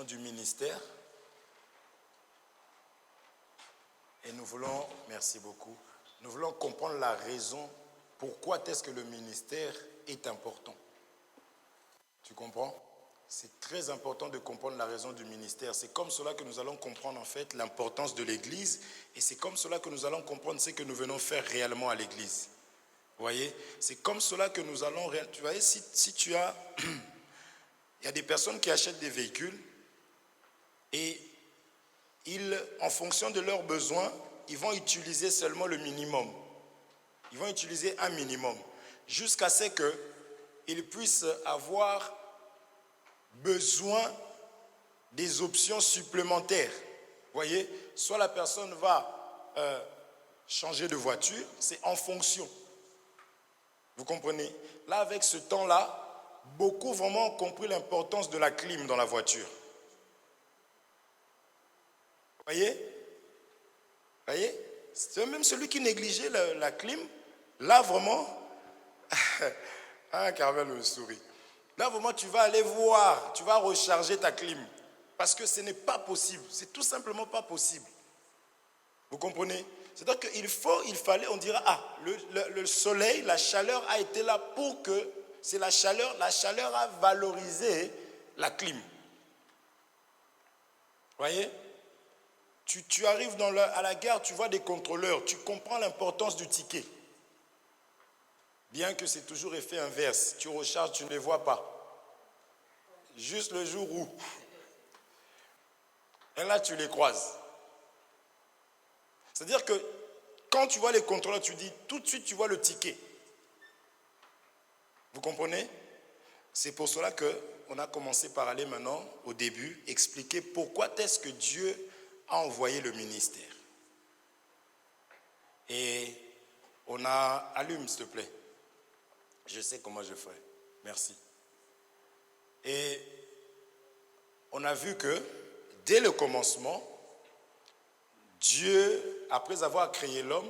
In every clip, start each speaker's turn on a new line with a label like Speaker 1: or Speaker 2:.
Speaker 1: du ministère. Et nous voulons, merci beaucoup, nous voulons comprendre la raison pourquoi est-ce que le ministère est important. Tu comprends? C'est très important de comprendre la raison du ministère. C'est comme cela que nous allons comprendre en fait l'importance de l'Église. Et c'est comme cela que nous allons comprendre ce que nous venons faire réellement à l'Église. Vous voyez? C'est comme cela que nous allons... Tu vois, si tu as... Il y a des personnes qui achètent des véhicules et en fonction de leurs besoins, ils vont utiliser seulement le minimum. Ils vont utiliser un minimum jusqu'à ce qu'ils puissent avoir besoin des options supplémentaires. Vous voyez, soit la personne va changer de voiture, c'est en fonction. Vous comprenez? Là, avec ce temps-là, beaucoup vraiment ont compris l'importance de la clim dans la voiture. Vous voyez? C'est même celui qui négligeait la clim, là vraiment, Carmel me sourit. Là vraiment tu vas aller voir, tu vas recharger ta clim. Parce que ce n'est pas possible, c'est tout simplement pas possible. Vous comprenez? C'est-à-dire qu'il fallait, on dira, le soleil, la chaleur a été là pour que, c'est la chaleur a valorisé la clim. Vous voyez? Tu arrives à la gare, tu vois des contrôleurs, tu comprends l'importance du ticket. Bien que c'est toujours effet inverse, tu recharges, tu ne les vois pas. Juste le jour où. Et là, tu les croises. C'est-à-dire que quand tu vois les contrôleurs, tu dis tout de suite, tu vois le ticket. Vous comprenez? C'est pour cela qu'on a commencé par aller maintenant, au début, expliquer pourquoi est-ce que Dieu a envoyé le ministère. Et on a... Allume, s'il te plaît. Je sais comment je ferai. Merci. Et on a vu que, dès le commencement, Dieu, après avoir créé l'homme,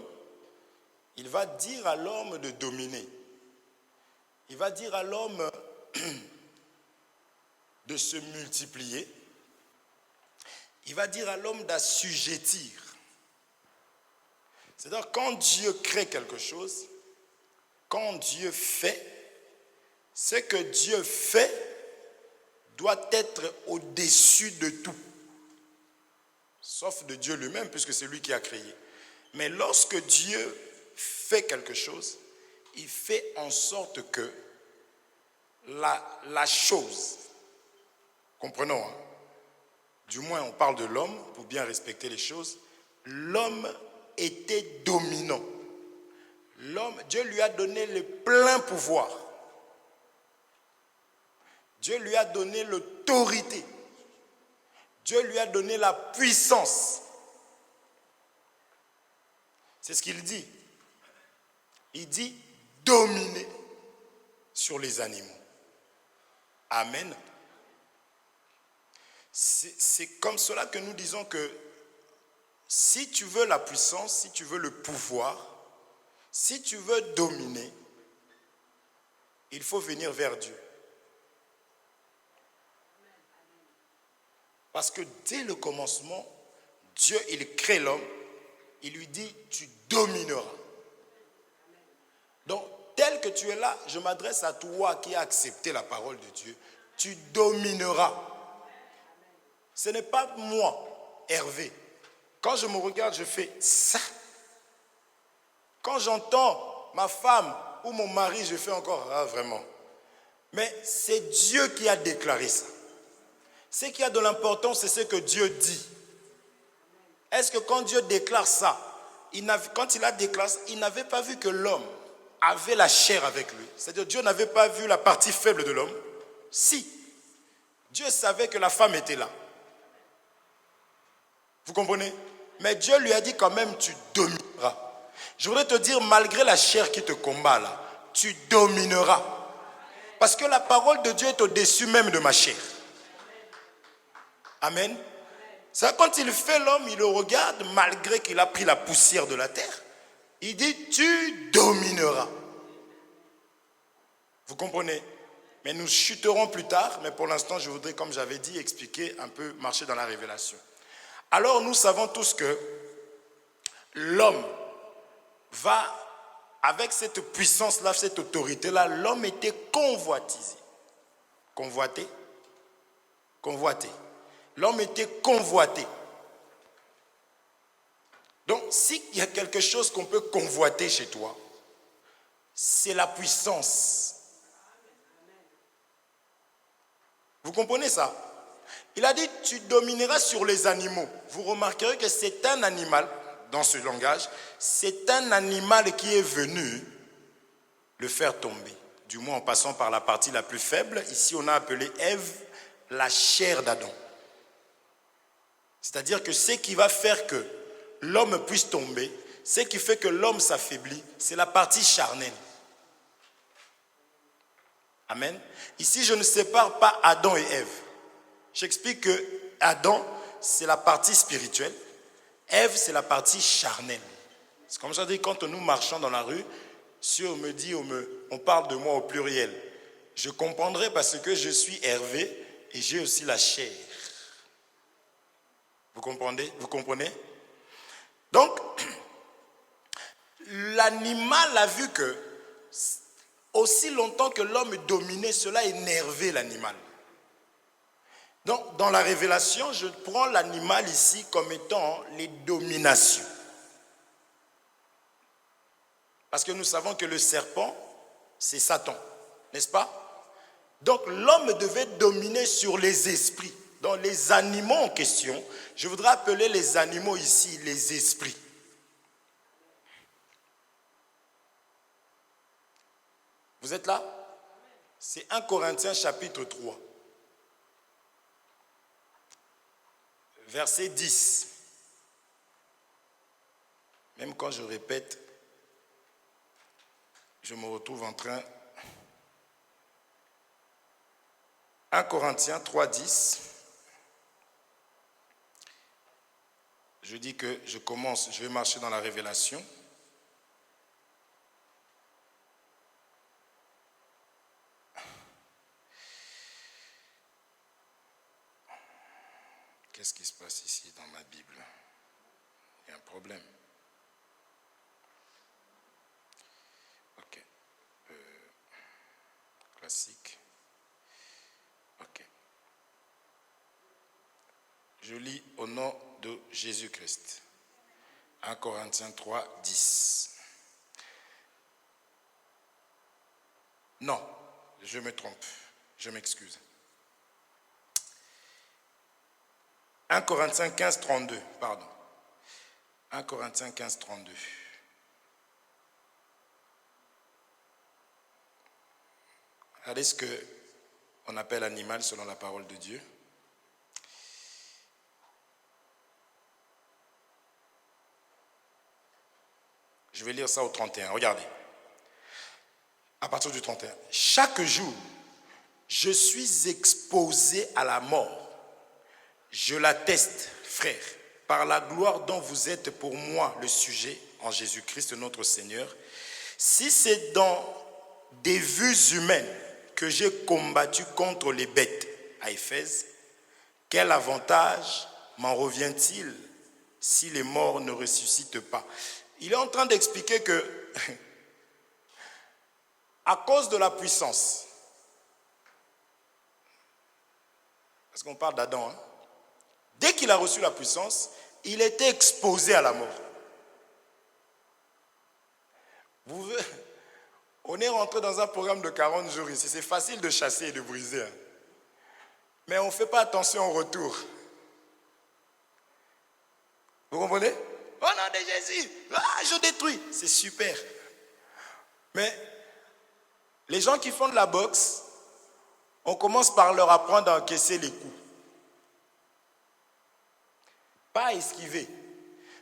Speaker 1: il va dire à l'homme de dominer. Il va dire à l'homme de se multiplier. Il va dire à l'homme d'assujettir. C'est-à-dire, quand Dieu crée quelque chose, quand Dieu fait, ce que Dieu fait doit être au-dessus de tout. Sauf de Dieu lui-même, puisque c'est lui qui a créé. Mais lorsque Dieu fait quelque chose, il fait en sorte que la chose, comprenons, hein, du moins on parle de l'homme, pour bien respecter les choses, l'homme était dominant. L'homme, Dieu lui a donné le plein pouvoir. Dieu lui a donné l'autorité. Dieu lui a donné la puissance. C'est ce qu'il dit. Il dit dominer sur les animaux. Amen. C'est comme cela que nous disons que si tu veux la puissance, si tu veux le pouvoir, si tu veux dominer, il faut venir vers Dieu. Parce que dès le commencement, Dieu, il crée l'homme, il lui dit, tu domineras. Donc, tel que tu es là, je m'adresse à toi qui as accepté la parole de Dieu, tu domineras. Ce n'est pas moi, Hervé. Quand je me regarde, je fais ça. Quand j'entends ma femme ou mon mari, je fais encore, ah vraiment. Mais c'est Dieu qui a déclaré ça. Ce qui a de l'importance, c'est ce que Dieu dit. Est-ce que quand Dieu déclare ça, quand il a déclaré ça, il n'avait pas vu que l'homme avait la chair avec lui? C'est-à-dire Dieu n'avait pas vu la partie faible de l'homme? Si. Dieu savait que la femme était là. Vous comprenez? Mais Dieu lui a dit quand même, tu domineras. Je voudrais te dire, malgré la chair qui te combat là, tu domineras. Parce que la parole de Dieu est au-dessus même de ma chair. Amen. C'est quand il fait l'homme, il le regarde, malgré qu'il a pris la poussière de la terre. Il dit, tu domineras. Vous comprenez? Mais nous chuterons plus tard, mais pour l'instant, je voudrais, comme j'avais dit, expliquer un peu, marcher dans la révélation. Alors, nous savons tous que l'homme va, avec cette puissance-là, cette autorité-là, l'homme était convoitisé. Convoité? Convoité. L'homme était convoité. Donc, s'il y a quelque chose qu'on peut convoiter chez toi, c'est la puissance. Vous comprenez ça? Il a dit, tu domineras sur les animaux. Vous remarquerez que c'est un animal, dans ce langage, c'est un animal qui est venu le faire tomber. Du moins en passant par la partie la plus faible. Ici, on a appelé Ève la chair d'Adam. C'est-à-dire que ce qui va faire que l'homme puisse tomber, ce qui fait que l'homme s'affaiblit, c'est la partie charnelle. Amen. Ici, je ne sépare pas Adam et Ève. J'explique que Adam, c'est la partie spirituelle. Ève, c'est la partie charnelle. C'est comme ça dit, quand nous marchons dans la rue, si on me dit, on parle de moi au pluriel, je comprendrai parce que je suis Hervé et j'ai aussi la chair. Vous comprenez? Vous comprenez? Donc, l'animal a vu que aussi longtemps que l'homme dominait, cela énervait l'animal. Donc, dans la révélation, je prends l'animal ici comme étant les dominations. Parce que nous savons que le serpent, c'est Satan, n'est-ce pas? Donc, l'homme devait dominer sur les esprits. Dans les animaux en question, je voudrais appeler les animaux ici les esprits. Vous êtes là? C'est 1 Corinthiens chapitre 3. Verset 10. Même quand je répète, je me retrouve en train. 1 Corinthiens 3, 10. Je dis que je vais marcher dans la révélation. Qu'est-ce qui se passe ici dans ma Bible? Il y a un problème. Ok. Classique. Ok. Je lis au nom de Jésus-Christ. 1 Corinthiens 3, 10. Non, je me trompe. Je m'excuse. 1 Corinthiens 15, 32, pardon. 1 Corinthiens 15, 32. Regardez ce qu'on appelle animal selon la parole de Dieu. Je vais lire ça au 31, regardez. À partir du 31. Chaque jour, je suis exposé à la mort. Je l'atteste, frère, par la gloire dont vous êtes pour moi le sujet en Jésus-Christ notre Seigneur. Si c'est dans des vues humaines que j'ai combattu contre les bêtes à Éphèse, quel avantage m'en revient-il si les morts ne ressuscitent pas? Il est en train d'expliquer que, à cause de la puissance, parce qu'on parle d'Adam, hein, dès qu'il a reçu la puissance, il était exposé à la mort. On est rentré dans un programme de 40 jours ici. C'est facile de chasser et de briser. Hein. Mais on ne fait pas attention au retour. Vous comprenez? Au nom de Jésus, je détruis. C'est super. Mais les gens qui font de la boxe, on commence par leur apprendre à encaisser les coups. Pas à esquiver.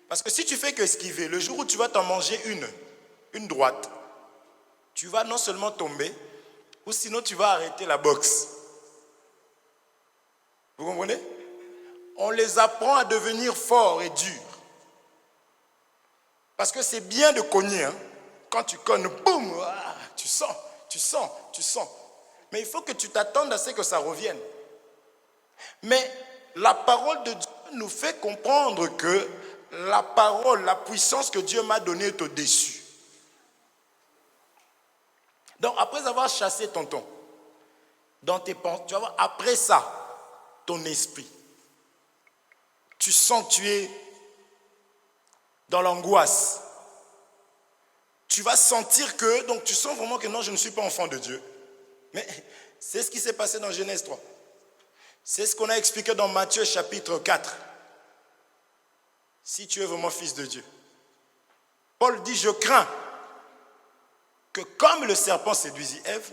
Speaker 1: Parce que si tu fais que esquiver, le jour où tu vas t'en manger une droite, tu vas non seulement tomber, ou sinon tu vas arrêter la boxe. Vous comprenez? On les apprend à devenir forts et durs. Parce que c'est bien de cogner. Hein. Quand tu cognes, boum, tu sens. Mais il faut que tu t'attendes à ce que ça revienne. Mais la parole de Dieu nous fait comprendre que la parole, la puissance que Dieu m'a donnée est au-dessus. Donc après avoir chassé tonton, dans tes pensées, tu vas voir, après ça, ton esprit, tu sens que tu es dans l'angoisse. Tu vas sentir que, donc tu sens vraiment que non, je ne suis pas enfant de Dieu. Mais c'est ce qui s'est passé dans Genèse 3. C'est ce qu'on a expliqué dans Matthieu chapitre 4. Si tu es vraiment fils de Dieu. Paul dit, je crains que comme le serpent séduisit Ève,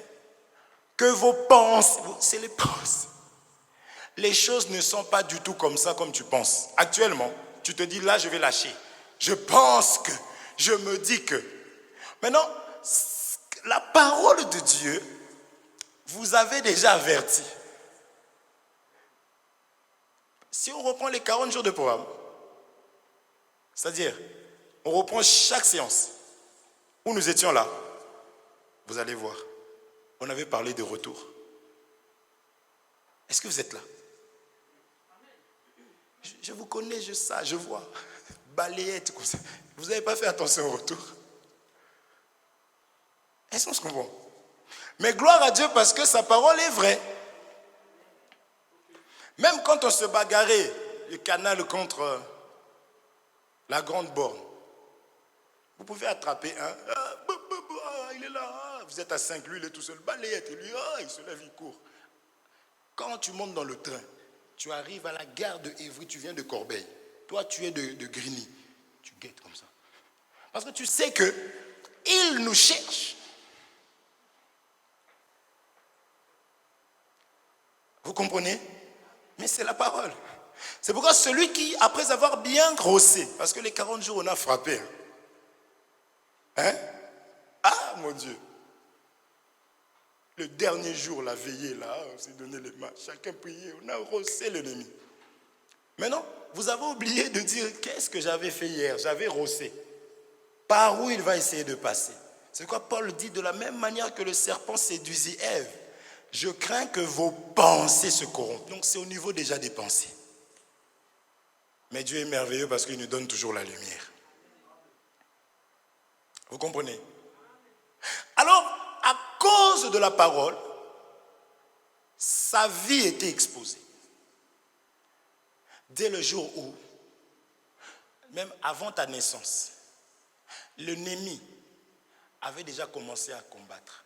Speaker 1: que vos pensées, c'est les pensées. Les choses ne sont pas du tout comme ça, comme tu penses. Actuellement, tu te dis, là, je vais lâcher. Je pense que, je me dis que. Maintenant, la parole de Dieu, vous avez déjà averti. Si on reprend les 40 jours de programme, c'est-à-dire, on reprend chaque séance où nous étions là, vous allez voir, on avait parlé de retour. Est-ce que vous êtes là? Je vous connais, je sais, je vois. Balayette comme ça. Vous n'avez pas fait attention au retour. Est-ce qu'on se comprend? Mais gloire à Dieu parce que sa parole est vraie. Même quand on se bagarrait le canal contre la grande borne, vous pouvez attraper un. Il est là. Vous êtes à 5, lui il est tout seul. Balayette, et lui, il se lève, il court. Quand tu montes dans le train, tu arrives à la gare de Évry, tu viens de Corbeil. Toi, tu es de Grigny. Tu guettes comme ça. Parce que tu sais que il nous cherche. Vous comprenez? Mais c'est la parole. C'est pourquoi celui qui, après avoir bien grossé, parce que les 40 jours, on a frappé. Hein? Ah, mon Dieu. Le dernier jour, la veillée, là, on s'est donné les mains. Chacun priait, on a rossé l'ennemi. Maintenant, vous avez oublié de dire, qu'est-ce que j'avais fait hier? J'avais rossé. Par où il va essayer de passer? C'est quoi Paul dit, de la même manière que le serpent séduisit Ève. Je crains que vos pensées se corrompent. Donc c'est au niveau déjà des pensées. Mais Dieu est merveilleux parce qu'il nous donne toujours la lumière. Vous comprenez? Alors, à cause de la parole, sa vie était exposée. Dès le jour où, même avant ta naissance, l'ennemi avait déjà commencé à combattre.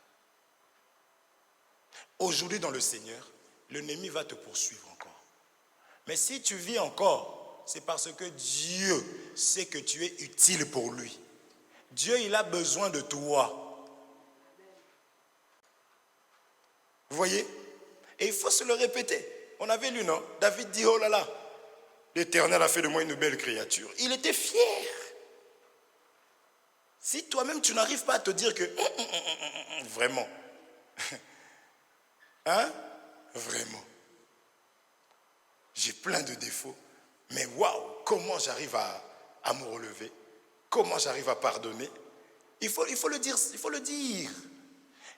Speaker 1: Aujourd'hui dans le Seigneur, l'ennemi va te poursuivre encore. Mais si tu vis encore, c'est parce que Dieu sait que tu es utile pour lui. Dieu, il a besoin de toi. Vous voyez? Et il faut se le répéter. On avait lu, non? David dit, oh là là, l'Éternel a fait de moi une belle créature. Il était fier. Si toi-même tu n'arrives pas à te dire que, vraiment, hein? Vraiment. J'ai plein de défauts. Mais waouh, comment j'arrive à me relever? Comment j'arrive à pardonner? Il faut le dire, il faut le dire.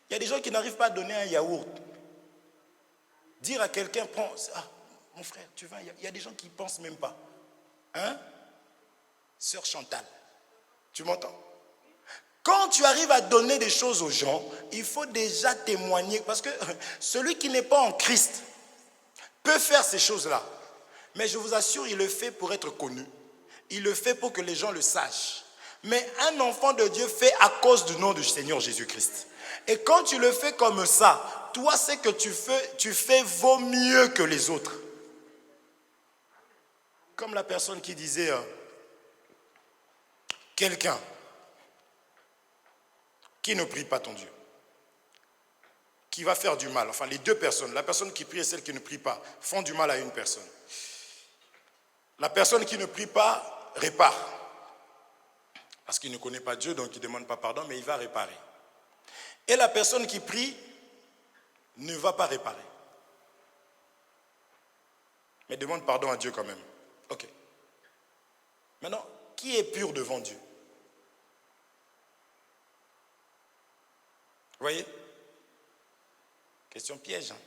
Speaker 1: Il y a des gens qui n'arrivent pas à donner un yaourt. Dire à quelqu'un, prends, ah, mon frère, tu vas, il y a des gens qui ne pensent même pas. Hein? Sœur Chantal, tu m'entends? Quand tu arrives à donner des choses aux gens, il faut déjà témoigner. Parce que celui qui n'est pas en Christ peut faire ces choses-là. Mais je vous assure, il le fait pour être connu. Il le fait pour que les gens le sachent. Mais un enfant de Dieu fait à cause du nom du Seigneur Jésus-Christ. Et quand tu le fais comme ça, toi, ce que tu fais vaut mieux que les autres. Comme la personne qui disait, quelqu'un qui ne prie pas ton Dieu, qui va faire du mal, enfin les deux personnes, la personne qui prie et celle qui ne prie pas, font du mal à une personne. La personne qui ne prie pas répare. Parce qu'il ne connaît pas Dieu, donc il ne demande pas pardon, mais il va réparer. Et la personne qui prie ne va pas réparer. Mais demande pardon à Dieu quand même. Ok. Maintenant, qui est pur devant Dieu? Vous voyez? Question piège. Hein.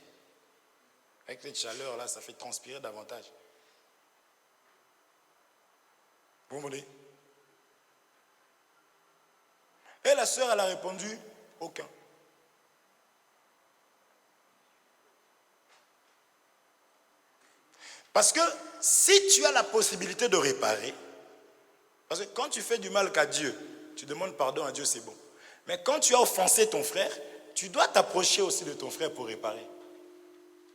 Speaker 1: Avec cette chaleur-là, ça fait transpirer davantage. Vous comprenez? Et la sœur, elle a répondu, aucun. Parce que si tu as la possibilité de réparer, parce que quand tu fais du mal qu'à Dieu, tu demandes pardon à Dieu, c'est bon. Mais quand tu as offensé ton frère, tu dois t'approcher aussi de ton frère pour réparer.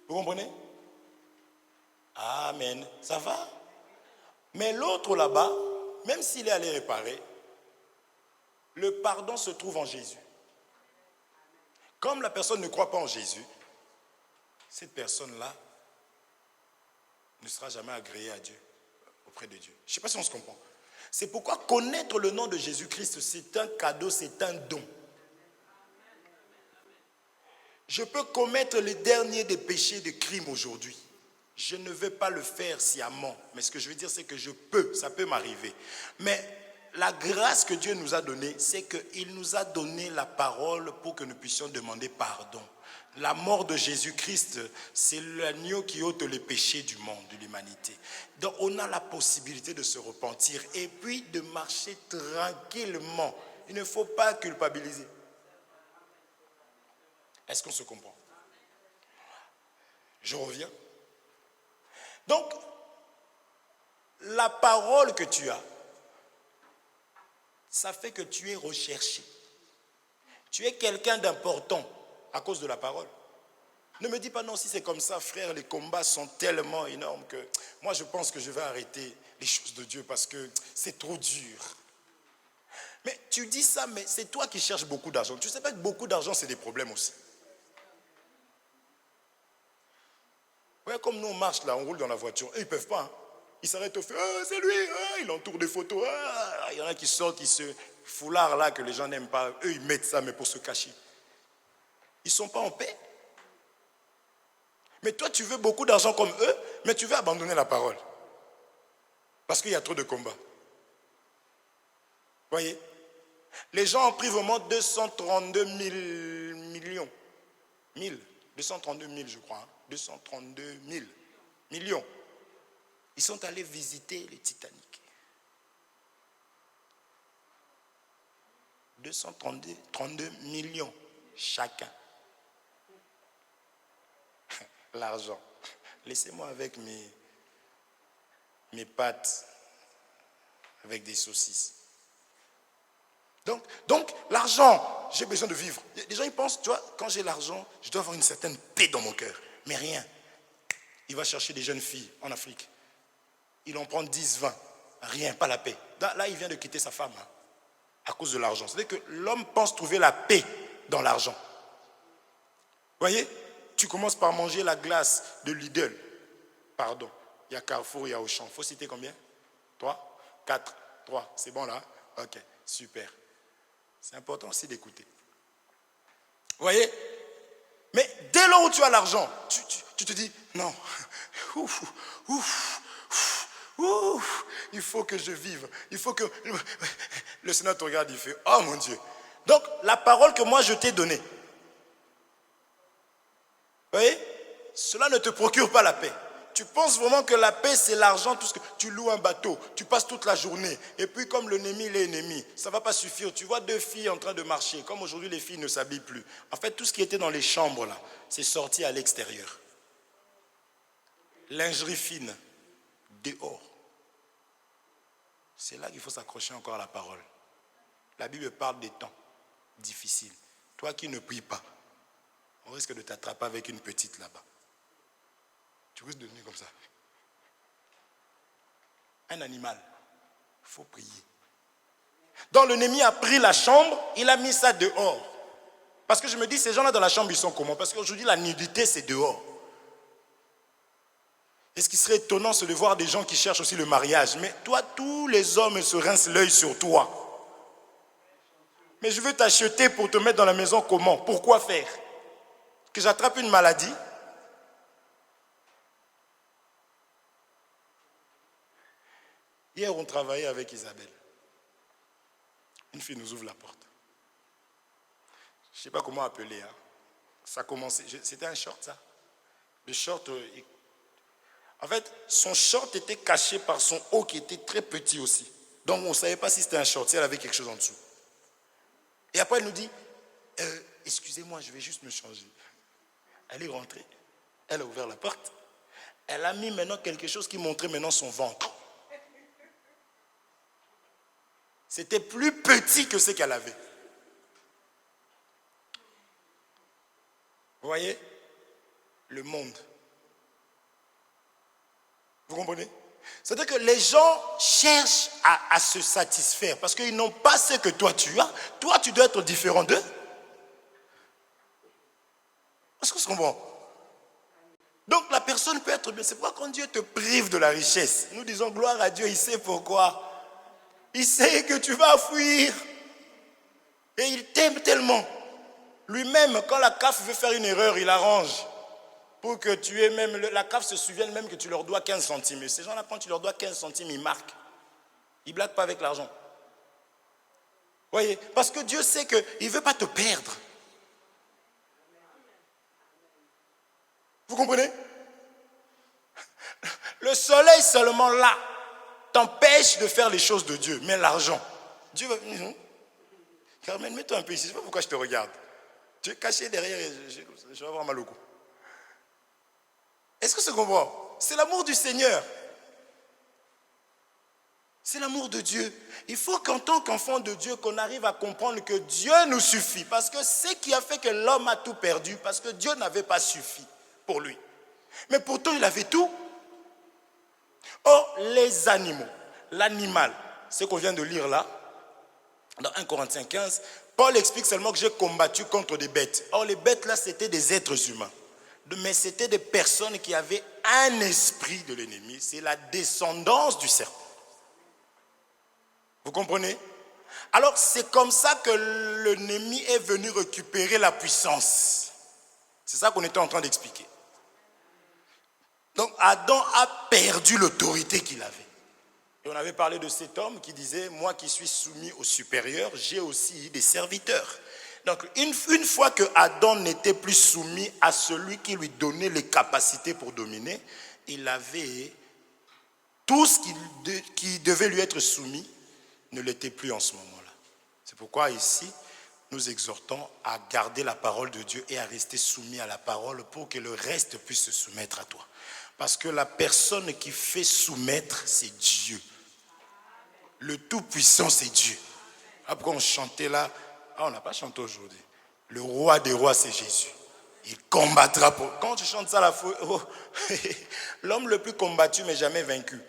Speaker 1: Vous comprenez? Amen. Ça va? Mais l'autre là-bas, même s'il est allé réparer, le pardon se trouve en Jésus. Comme la personne ne croit pas en Jésus, cette personne-là ne sera jamais agréée à Dieu, auprès de Dieu. Je ne sais pas si on se comprend. C'est pourquoi connaître le nom de Jésus-Christ, c'est un cadeau, c'est un don. Je peux commettre les derniers des péchés, des crimes aujourd'hui. Je ne vais pas le faire sciemment. Mais ce que je veux dire, c'est que je peux, ça peut m'arriver. Mais la grâce que Dieu nous a donnée, c'est qu'il nous a donné la parole pour que nous puissions demander pardon. La mort de Jésus-Christ, c'est l'agneau qui ôte les péchés du monde, de l'humanité. Donc on a la possibilité de se repentir et puis de marcher tranquillement. Il ne faut pas culpabiliser. Est-ce qu'on se comprend? Je reviens. Donc, la parole que tu as, ça fait que tu es recherché. Tu es quelqu'un d'important à cause de la parole. Ne me dis pas non, si c'est comme ça, frère, les combats sont tellement énormes que moi je pense que je vais arrêter les choses de Dieu parce que c'est trop dur. Mais tu dis ça, mais c'est toi qui cherches beaucoup d'argent. Tu ne sais pas que beaucoup d'argent, c'est des problèmes aussi. Ouais, comme nous on marche là, on roule dans la voiture, eux ils ne peuvent pas. Hein. Ils s'arrêtent au feu, oh, c'est lui, oh, il entoure des photos. Oh. Il y en a qui sortent, ce foulard là que les gens n'aiment pas, eux ils mettent ça mais pour se cacher. Ils ne sont pas en paix. Mais toi tu veux beaucoup d'argent comme eux, mais tu veux abandonner la parole. Parce qu'il y a trop de combats. Voyez? Les gens ont pris vraiment 232 000 millions. 232 000 je crois. Hein. 232 000 millions. Ils sont allés visiter le Titanic. 232 millions chacun. L'argent. Laissez-moi avec mes pâtes avec des saucisses. Donc l'argent, j'ai besoin de vivre. Les gens ils pensent, tu vois, quand j'ai l'argent, je dois avoir une certaine paix dans mon cœur. Mais rien. Il va chercher des jeunes filles en Afrique. Il en prend 10, 20. Rien, pas la paix. Là, il vient de quitter sa femme hein, à cause de l'argent. C'est-à-dire que l'homme pense trouver la paix dans l'argent. Voyez, tu commences par manger la glace de Lidl. Pardon, il y a Carrefour, il y a Auchan. Il faut citer combien? 3, 4, 3. C'est bon là? Ok, super. C'est important aussi d'écouter. Vous voyez? Mais dès lors où tu as l'argent, tu te dis, non, il faut que je vive. Il faut que... Le Seigneur te regarde, il fait, oh mon Dieu. Donc, la parole que moi je t'ai donnée, vous voyez? Cela ne te procure pas la paix. Tu penses vraiment que la paix c'est l'argent, tout ce que tu loues un bateau, tu passes toute la journée, et puis comme l'ennemi, il est ennemi, ça ne va pas suffire. Tu vois deux filles en train de marcher, comme aujourd'hui les filles ne s'habillent plus. En fait, tout ce qui était dans les chambres là, c'est sorti à l'extérieur. Lingerie fine, dehors. C'est là qu'il faut s'accrocher encore à la parole. La Bible parle des temps difficiles. Toi qui ne pries pas, on risque de t'attraper avec une petite là-bas. Tu risques de devenir comme ça. Un animal, il faut prier. Donc l'ennemi a pris la chambre, il a mis ça dehors. Parce que je me dis, ces gens-là dans la chambre, ils sont comment? Parce qu'aujourd'hui, la nudité, c'est dehors. Et ce qui serait étonnant, c'est de voir des gens qui cherchent aussi le mariage. Mais toi, tous les hommes se rincent l'œil sur toi. Mais je veux t'acheter pour te mettre dans la maison comment? Pourquoi faire? Que j'attrape une maladie? Hier, on travaillait avec Isabelle. Une fille nous ouvre la porte. Je ne sais pas comment appeler. Hein. Ça commençait, c'était un short ça. Le short, en fait, son short était caché par son haut qui était très petit aussi. Donc on ne savait pas si c'était un short, si elle avait quelque chose en dessous. Et après elle nous dit, excusez-moi, je vais juste me changer. Elle est rentrée, elle a ouvert la porte, elle a mis maintenant quelque chose qui montrait maintenant son ventre. C'était plus petit que ce qu'elle avait. Vous voyez? Le monde. Vous comprenez? C'est-à-dire que les gens cherchent à se satisfaire parce qu'ils n'ont pas ce que toi tu as. Toi, tu dois être différent d'eux. Est-ce que c'est comprend? Donc la personne peut être bien. C'est pourquoi quand Dieu te prive de la richesse, nous disons gloire à Dieu, il sait pourquoi. Il sait que tu vas fuir. Et il t'aime tellement. Lui-même, quand la CAF veut faire une erreur, il arrange. Pour que tu aies même, la CAF se souvienne même que tu leur dois 15 centimes. Et ces gens-là, quand tu leur dois 15 centimes, ils marquent. Ils ne blaguent pas avec l'argent. Voyez, parce que Dieu sait qu'il ne veut pas te perdre. Vous comprenez? Le soleil seulement là t'empêche de faire les choses de Dieu. Mais l'argent, Dieu va venir. Carmen, mets-toi un peu ici. Je ne sais pas pourquoi je te regarde. Tu es caché derrière et je vais avoir mal au cou. Est-ce que c'est comprend? C'est l'amour du Seigneur. C'est l'amour de Dieu. Il faut qu'en tant qu'enfant de Dieu, qu'on arrive à comprendre que Dieu nous suffit. Parce que ce qui a fait que l'homme a tout perdu, parce que Dieu n'avait pas suffi pour lui. Mais pourtant, il avait tout. Or, les animaux, l'animal, ce qu'on vient de lire là, dans 1 Corinthiens 15, Paul explique seulement que j'ai combattu contre des bêtes. Or, les bêtes là, c'était des êtres humains. Mais c'était des personnes qui avaient un esprit de l'ennemi. C'est la descendance du serpent. Vous comprenez? Alors c'est comme ça que l'ennemi est venu récupérer la puissance. C'est ça qu'on était en train d'expliquer. Donc Adam a perdu l'autorité qu'il avait. Et on avait parlé de cet homme qui disait, moi qui suis soumis au supérieur, j'ai aussi des serviteurs. Donc une fois que Adam n'était plus soumis à celui qui lui donnait les capacités pour dominer, il avait tout ce qui devait lui être soumis ne l'était plus en ce moment-là. C'est pourquoi ici, nous exhortons à garder la parole de Dieu et à rester soumis à la parole pour que le reste puisse se soumettre à toi. Parce que la personne qui fait soumettre, c'est Dieu. Le Tout-Puissant, c'est Dieu. Après, on chantait là. On n'a pas chanté aujourd'hui. Le roi des rois, c'est Jésus. Il combattra pour... Quand tu chantes ça, la foi... Oh. L'homme le plus combattu, mais jamais vaincu. Vous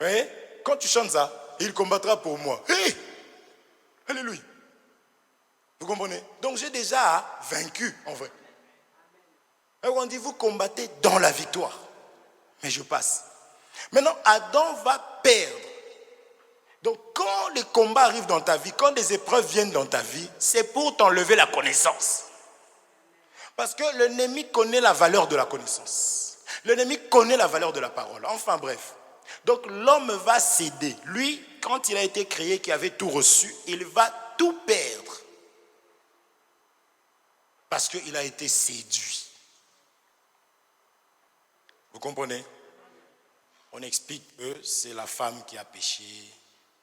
Speaker 1: voyez? Quand tu chantes ça, il combattra pour moi. Hey! Alléluia. Vous comprenez? Donc j'ai déjà vaincu, en vrai. Et on dit, vous combattez dans la victoire. Mais je passe. Maintenant, Adam va perdre. Donc quand les combats arrivent dans ta vie, quand des épreuves viennent dans ta vie, c'est pour t'enlever la connaissance. Parce que l'ennemi connaît la valeur de la connaissance. L'ennemi connaît la valeur de la parole. Enfin bref. Donc l'homme va céder. Lui, quand il a été créé, qui avait tout reçu, il va tout perdre. Parce qu'il a été séduit. Vous comprenez? On explique que c'est la femme qui a péché,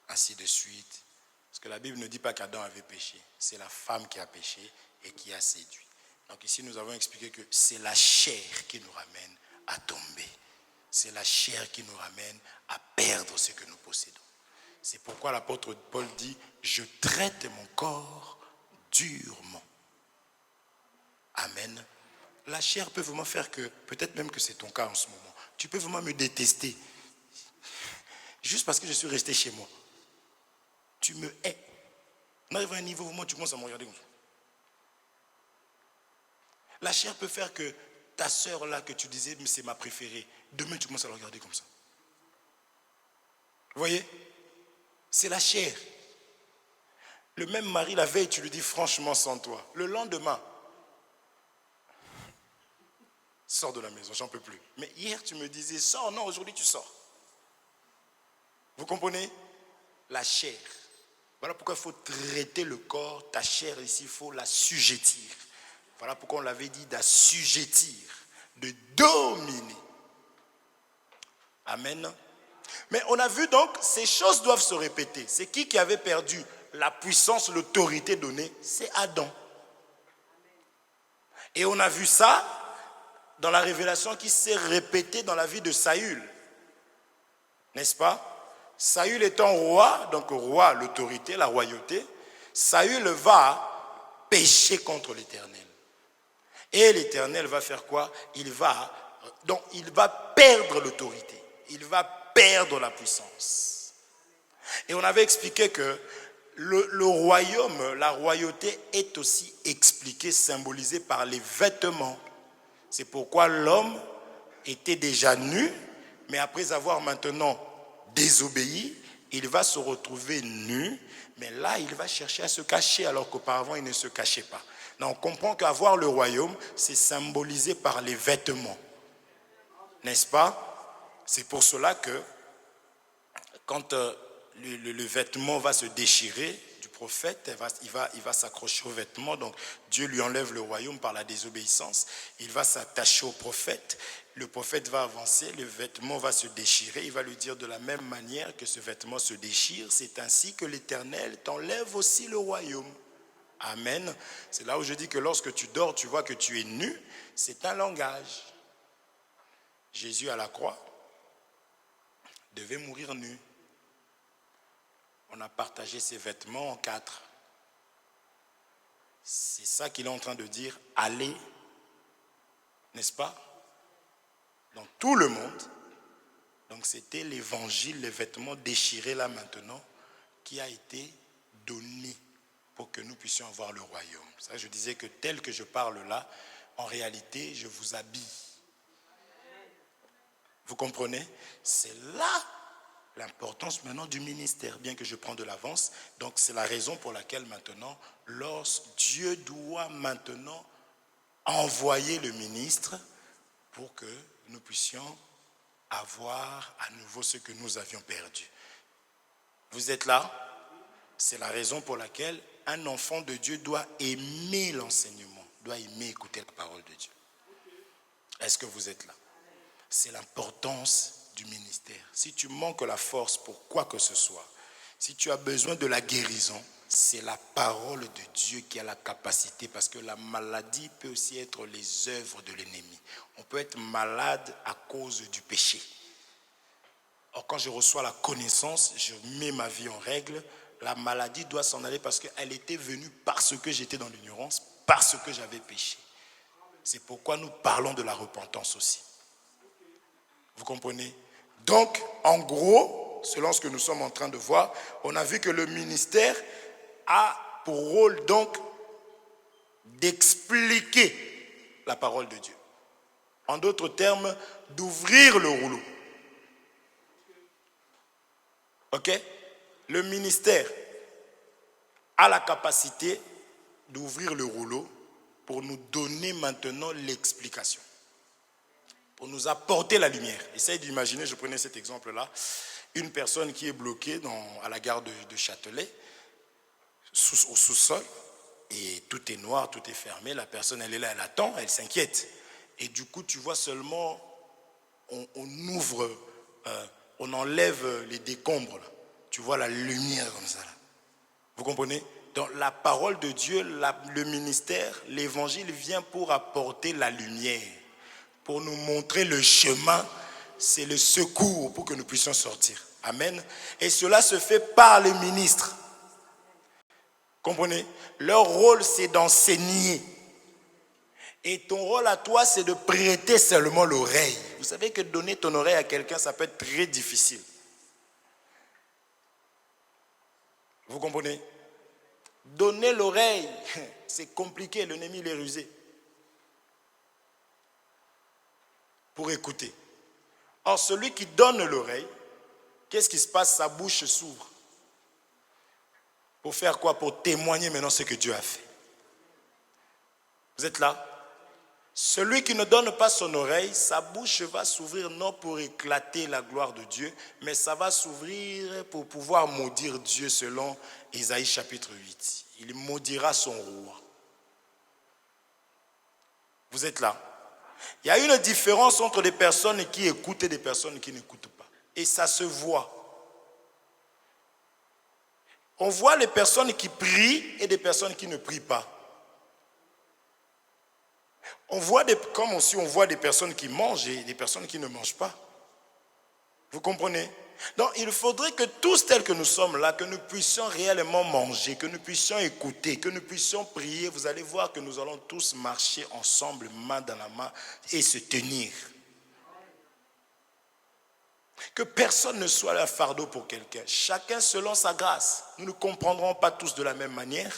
Speaker 1: ainsi de suite. Parce que la Bible ne dit pas qu'Adam avait péché. C'est la femme qui a péché et qui a séduit. Donc ici, nous avons expliqué que c'est la chair qui nous ramène à tomber. C'est la chair qui nous ramène à perdre ce que nous possédons. C'est pourquoi l'apôtre Paul dit, je traite mon corps durement. Amen. La chair peut vraiment faire que, peut-être même que c'est ton cas en ce moment, tu peux vraiment me détester. Juste parce que je suis resté chez moi. Tu me hais. On arrive à un niveau où tu commences à me regarder comme ça. La chair peut faire que ta soeur là que tu disais, mais c'est ma préférée. Demain, tu commences à la regarder comme ça. Vous voyez? C'est la chair. Le même mari, la veille, tu lui dis franchement sans toi. Le lendemain, sors de la maison, j'en peux plus. Mais hier, tu me disais, sors. Non, aujourd'hui, tu sors. Vous comprenez? La chair. Voilà pourquoi il faut traiter le corps, ta chair ici, il faut la sujettir. Voilà pourquoi on l'avait dit d'assujettir, de dominer. Amen. Mais on a vu donc, ces choses doivent se répéter. C'est qui avait perdu la puissance, l'autorité donnée? C'est Adam. Et on a vu ça dans la révélation qui s'est répétée dans la vie de Saül. N'est-ce pas? Saül étant roi, donc roi, l'autorité, la royauté, Saül va pécher contre l'Éternel. Et l'Éternel va faire quoi? Il va perdre l'autorité. Il va perdre la puissance. Et on avait expliqué que le royaume, la royauté est aussi expliquée, symbolisée par les vêtements. C'est pourquoi l'homme était déjà nu, mais après avoir maintenant désobéi, il va se retrouver nu, mais là il va chercher à se cacher alors qu'auparavant il ne se cachait pas. Donc on comprend qu'avoir le royaume, c'est symbolisé par les vêtements. N'est-ce pas? C'est pour cela que quand le vêtement va se déchirer du prophète, il va s'accrocher au vêtement, donc Dieu lui enlève le royaume par la désobéissance, il va s'attacher au prophète, le prophète va avancer, le vêtement va se déchirer, il va lui dire de la même manière que ce vêtement se déchire, c'est ainsi que l'Éternel t'enlève aussi le royaume. Amen. C'est là où je dis que lorsque tu dors, tu vois que tu es nu, c'est un langage. Jésus à la croix devait mourir nu. On a partagé ses vêtements en 4. C'est ça qu'il est en train de dire, allez, n'est-ce pas? Dans tout le monde. Donc c'était l'évangile, les vêtements déchirés là maintenant, qui a été donné pour que nous puissions avoir le royaume. Ça, je disais que tel que je parle là, en réalité, je vous habille. Vous comprenez? C'est là l'importance maintenant du ministère, bien que je prends de l'avance. Donc c'est la raison pour laquelle maintenant, Dieu doit maintenant envoyer le ministre pour que nous puissions avoir à nouveau ce que nous avions perdu. Vous êtes là? C'est la raison pour laquelle un enfant de Dieu doit aimer l'enseignement, doit aimer écouter la parole de Dieu. Est-ce que vous êtes là? C'est l'importance du ministère. Si tu manques la force pour quoi que ce soit, si tu as besoin de la guérison, c'est la parole de Dieu qui a la capacité, parce que la maladie peut aussi être les œuvres de l'ennemi. On peut être malade à cause du péché. Or, quand je reçois la connaissance, je mets ma vie en règle, la maladie doit s'en aller parce qu'elle était venue parce que j'étais dans l'ignorance, parce que j'avais péché. C'est pourquoi nous parlons de la repentance aussi. Vous comprenez? Donc, en gros, selon ce que nous sommes en train de voir, on a vu que le ministère a pour rôle donc d'expliquer la parole de Dieu. En d'autres termes, d'ouvrir le rouleau. Ok? Le ministère a la capacité d'ouvrir le rouleau pour nous donner maintenant l'explication, pour nous apporter la lumière. Essayez d'imaginer, je prenais cet exemple-là, une personne qui est bloquée à la gare de Châtelet, au sous-sol, et tout est noir, tout est fermé, la personne elle est là, elle attend, elle s'inquiète. Et du coup, tu vois seulement, on ouvre, on enlève les décombres, là. Tu vois la lumière comme ça. Là. Vous comprenez? Dans la parole de Dieu, le ministère, l'évangile vient pour apporter la lumière, pour nous montrer le chemin, c'est le secours pour que nous puissions sortir. Amen. Et cela se fait par les ministres. Comprenez? Leur rôle, c'est d'enseigner. Et ton rôle à toi, c'est de prêter seulement l'oreille. Vous savez que donner ton oreille à quelqu'un, ça peut être très difficile. Vous comprenez? Donner l'oreille, c'est compliqué, l'ennemi il est rusé. Pour écouter. Or, celui qui donne l'oreille, qu'est-ce qui se passe? Sa bouche s'ouvre. Pour faire quoi? Pour témoigner maintenant ce que Dieu a fait. Vous êtes là? Celui qui ne donne pas son oreille, sa bouche va s'ouvrir non pour éclater la gloire de Dieu, mais ça va s'ouvrir pour pouvoir maudire Dieu selon Ésaïe chapitre 8. Il maudira son roi. Vous êtes là? Il y a une différence entre des personnes qui écoutent et des personnes qui n'écoutent pas. Et ça se voit. On voit les personnes qui prient et des personnes qui ne prient pas. On voit comme aussi on voit des personnes qui mangent et des personnes qui ne mangent pas. Vous comprenez? Donc il faudrait que tous tels que nous sommes là, que nous puissions réellement manger, que nous puissions écouter, que nous puissions prier. Vous allez voir que nous allons tous marcher ensemble, main dans la main, et se tenir. Que personne ne soit un fardeau pour quelqu'un. Chacun selon sa grâce. Nous ne comprendrons pas tous de la même manière.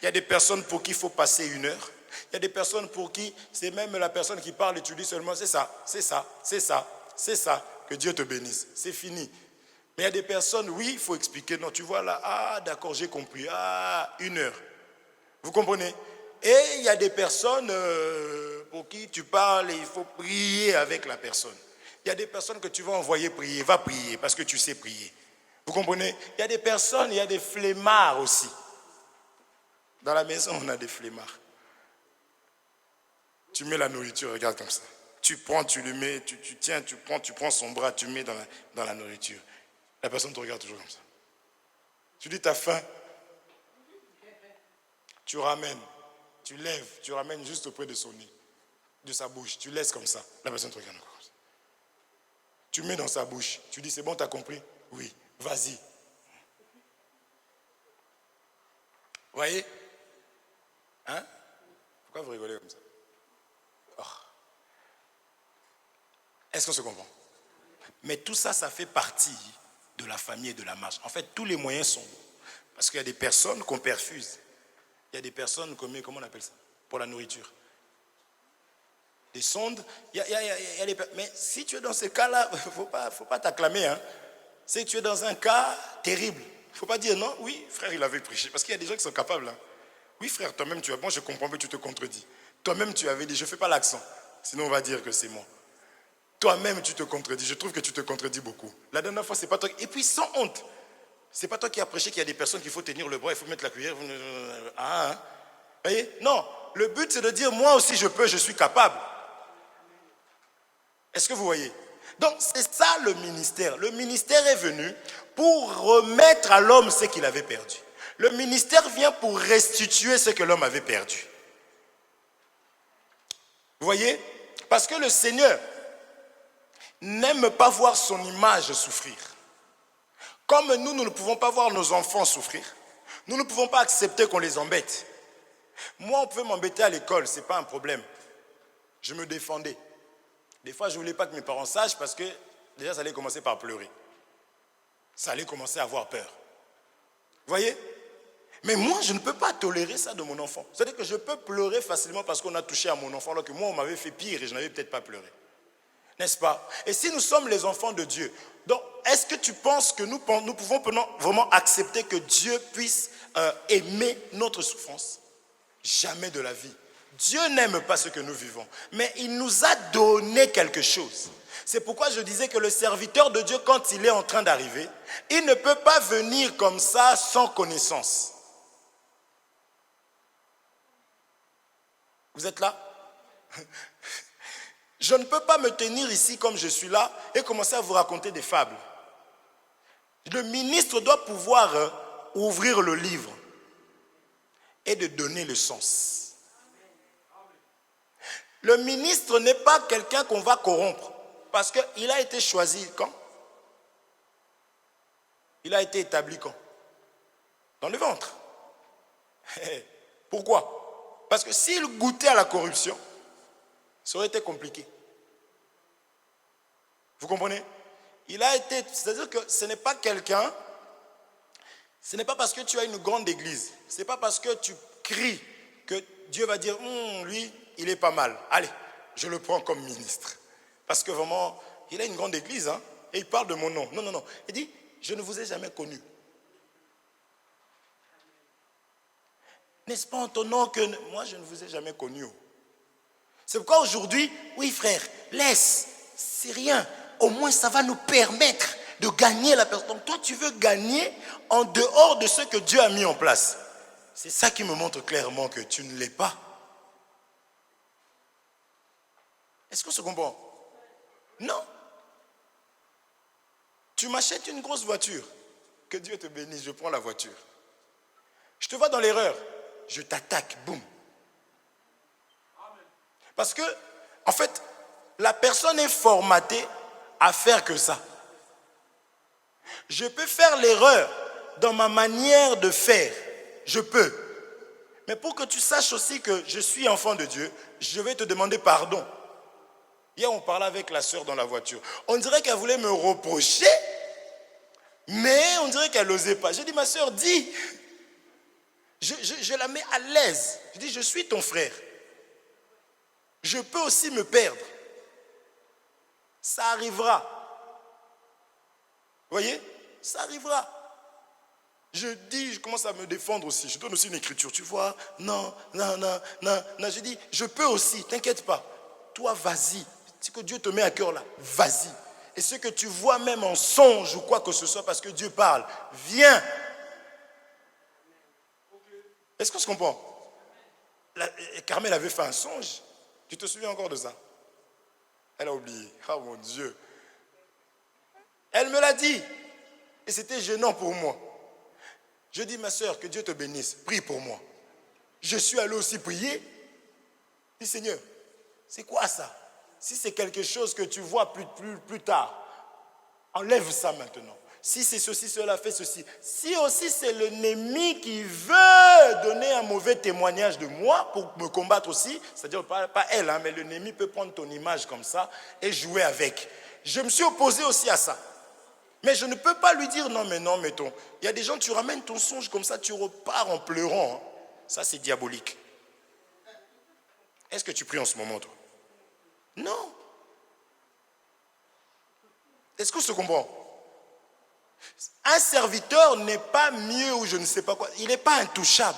Speaker 1: Il y a des personnes pour qui il faut passer 1 heure. Il y a des personnes pour qui c'est même la personne qui parle et tu dis seulement c'est ça, c'est ça, c'est ça, c'est ça. Que Dieu te bénisse. C'est fini. Mais il y a des personnes, oui, il faut expliquer. Non, tu vois là, ah d'accord, j'ai compris. Ah, 1 heure. Vous comprenez? Et il y a des personnes pour qui tu parles et il faut prier avec la personne. Il y a des personnes que tu vas envoyer prier, va prier parce que tu sais prier. Vous comprenez? Il y a des personnes, il y a des flemmards aussi. Dans la maison, on a des flemmards. Tu mets la nourriture, regarde comme ça. Tu prends, tu le mets, tu tiens, tu prends son bras, tu mets dans la nourriture. La personne te regarde toujours comme ça. Tu dis, t'as faim. Tu ramènes, tu lèves, tu ramènes juste auprès de son nez, de sa bouche. Tu laisses comme ça. La personne te regarde encore comme ça. Tu mets dans sa bouche. Tu dis, c'est bon, t'as compris? Oui, vas-y. Vous voyez? Hein? Pourquoi vous rigolez comme ça? Oh. Est-ce qu'on se comprend? Mais tout ça, ça fait partie de la famille et de la marche. En fait, tous les moyens sont bons. Parce qu'il y a des personnes qu'on perfuse. Il y a des personnes, comment on appelle ça? Pour la nourriture. Des sondes. Mais si tu es dans ce cas-là, il ne faut pas t'acclamer. Hein. Si tu es dans un cas terrible, il ne faut pas dire non, oui, frère, il avait prêché. Parce qu'il y a des gens qui sont capables. Hein. Oui, frère, toi-même, tu as. Moi, je comprends, mais tu te contredis. Toi-même, tu avais dit, je ne fais pas l'accent. Sinon, on va dire que c'est moi. Toi-même, tu te contredis. Je trouve que tu te contredis beaucoup. La dernière fois, c'est pas toi. Et puis, sans honte. C'est pas toi qui as prêché qu'il y a des personnes qu'il faut tenir le bras, il faut mettre la cuillère. Ah, hein. Vous voyez? Non. Le but, c'est de dire, moi aussi, je peux, je suis capable. Est-ce que vous voyez? Donc, c'est ça le ministère. Le ministère est venu pour remettre à l'homme ce qu'il avait perdu. Le ministère vient pour restituer ce que l'homme avait perdu. Vous voyez? Parce que le Seigneur n'aime pas voir son image souffrir. Comme nous ne pouvons pas voir nos enfants souffrir, nous ne pouvons pas accepter qu'on les embête. Moi, on peut m'embêter à l'école, ce n'est pas un problème. Je me défendais. Des fois, je ne voulais pas que mes parents sachent parce que déjà, ça allait commencer par pleurer. Ça allait commencer à avoir peur. Vous voyez? Mais moi, je ne peux pas tolérer ça de mon enfant. C'est-à-dire que je peux pleurer facilement parce qu'on a touché à mon enfant, alors que moi, on m'avait fait pire et je n'avais peut-être pas pleuré. N'est-ce pas? Et si nous sommes les enfants de Dieu, donc est-ce que tu penses que nous pouvons vraiment accepter que Dieu puisse aimer notre souffrance? Jamais de la vie. Dieu n'aime pas ce que nous vivons, mais il nous a donné quelque chose. C'est pourquoi je disais que le serviteur de Dieu, quand il est en train d'arriver, il ne peut pas venir comme ça sans connaissance. Vous êtes là? Je ne peux pas me tenir ici comme je suis là et commencer à vous raconter des fables. Le ministre doit pouvoir ouvrir le livre et de donner le sens. Le ministre n'est pas quelqu'un qu'on va corrompre parce qu'il a été choisi quand? Il a été établi quand? Dans le ventre. Pourquoi? Parce que s'il goûtait à la corruption, ça aurait été compliqué. Vous comprenez? Il a été, c'est-à-dire que ce n'est pas quelqu'un, ce n'est pas parce que tu as une grande église, ce n'est pas parce que tu cries que Dieu va dire, lui, il est pas mal. Allez, je le prends comme ministre. Parce que vraiment, il a une grande église, hein, et il parle de mon nom. Non, non, non. Il dit, je ne vous ai jamais connu. N'est-ce pas en ton nom que moi, je ne vous ai jamais connu? C'est pourquoi aujourd'hui, oui frère, laisse, c'est rien. Au moins ça va nous permettre de gagner la personne. Donc toi tu veux gagner en dehors de ce que Dieu a mis en place. C'est ça qui me montre clairement que tu ne l'es pas. Est-ce qu'on se comprend? Non. Tu m'achètes une grosse voiture. Que Dieu te bénisse, je prends la voiture. Je te vois dans l'erreur. Je t'attaque, boum. Parce que, en fait, la personne est formatée à faire que ça. Je peux faire l'erreur dans ma manière de faire. Je peux. Mais pour que tu saches aussi que je suis enfant de Dieu, je vais te demander pardon. Hier, on parlait avec la sœur dans la voiture. On dirait qu'elle voulait me reprocher, mais on dirait qu'elle n'osait pas. J'ai dit, ma sœur, dis. Je la mets à l'aise. Je dis, je suis ton frère. Je peux aussi me perdre. Ça arrivera. Vous voyez? Ça arrivera. Je dis, je commence à me défendre aussi. Je donne aussi une écriture. Tu vois? Non. Je dis, je peux aussi, t'inquiète pas. Toi, vas-y. C'est que Dieu te met à cœur là. Vas-y. Et ce que tu vois même en songe ou quoi que ce soit parce que Dieu parle, viens. Est-ce qu'on se comprend? Carmel avait fait un songe. Tu te souviens encore de ça? Elle a oublié. Oh mon Dieu. Elle me l'a dit. Et c'était gênant pour moi. Je dis, ma soeur, que Dieu te bénisse. Prie pour moi. Je suis allé aussi prier. Je dis, Seigneur, c'est quoi ça? Si c'est quelque chose que tu vois plus tard, enlève ça maintenant. Si c'est ceci, cela fait ceci. Si aussi c'est l'ennemi qui veut donner un mauvais témoignage de moi pour me combattre aussi, c'est-à-dire pas elle, hein, mais l'ennemi peut prendre ton image comme ça et jouer avec. Je me suis opposé aussi à ça. Mais je ne peux pas lui dire non, mais ton. Il y a des gens, tu ramènes ton songe comme ça, tu repars en pleurant. Hein. Ça, c'est diabolique. Est-ce que tu pries en ce moment, toi? Non. Est-ce qu'on se comprend? Un serviteur n'est pas mieux ou je ne sais pas quoi. Il n'est pas intouchable.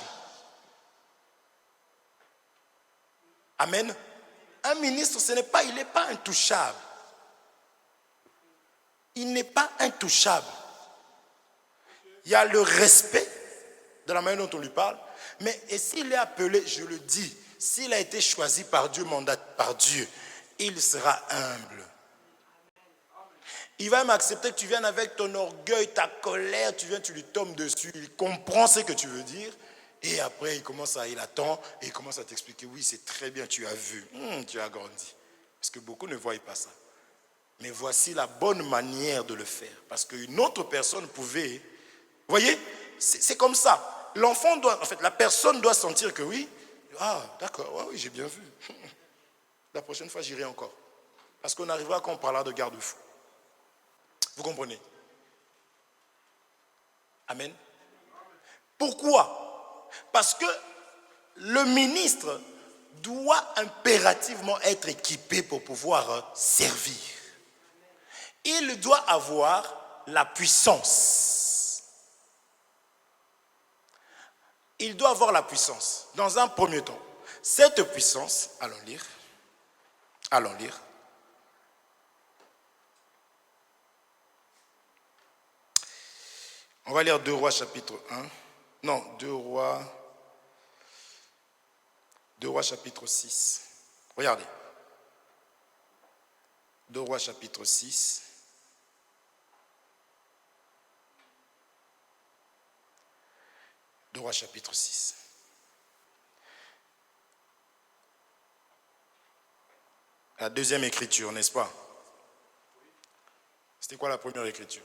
Speaker 1: Amen. Un ministre, il n'est pas intouchable. Il n'est pas intouchable. Il y a le respect de la manière dont on lui parle. Mais et s'il est appelé, je le dis, s'il a été choisi par Dieu, mandaté par Dieu, il sera humble. Il va m'accepter que tu viennes avec ton orgueil, ta colère, tu lui tombes dessus, il comprend ce que tu veux dire, et après il attend, et il commence à t'expliquer, oui c'est très bien, tu as vu, tu as grandi. Parce que beaucoup ne voient pas ça. Mais voici la bonne manière de le faire, parce qu'une autre personne pouvait, vous voyez, c'est comme ça. L'enfant doit, en fait la personne doit sentir que oui, d'accord, oui j'ai bien vu. La prochaine fois j'irai encore. Parce qu'on arrivera quand on parlera de garde-fou. Vous comprenez? Amen. Pourquoi? Parce que le ministre doit impérativement être équipé pour pouvoir servir. Il doit avoir la puissance. Il doit avoir la puissance. Dans un premier temps, cette puissance, allons lire. On va lire 2 Rois chapitre 1. Non, 2 Rois chapitre 6. Regardez. 2 Rois chapitre 6. Chapitre 6. La deuxième écriture, n'est-ce pas? C'était quoi la première écriture?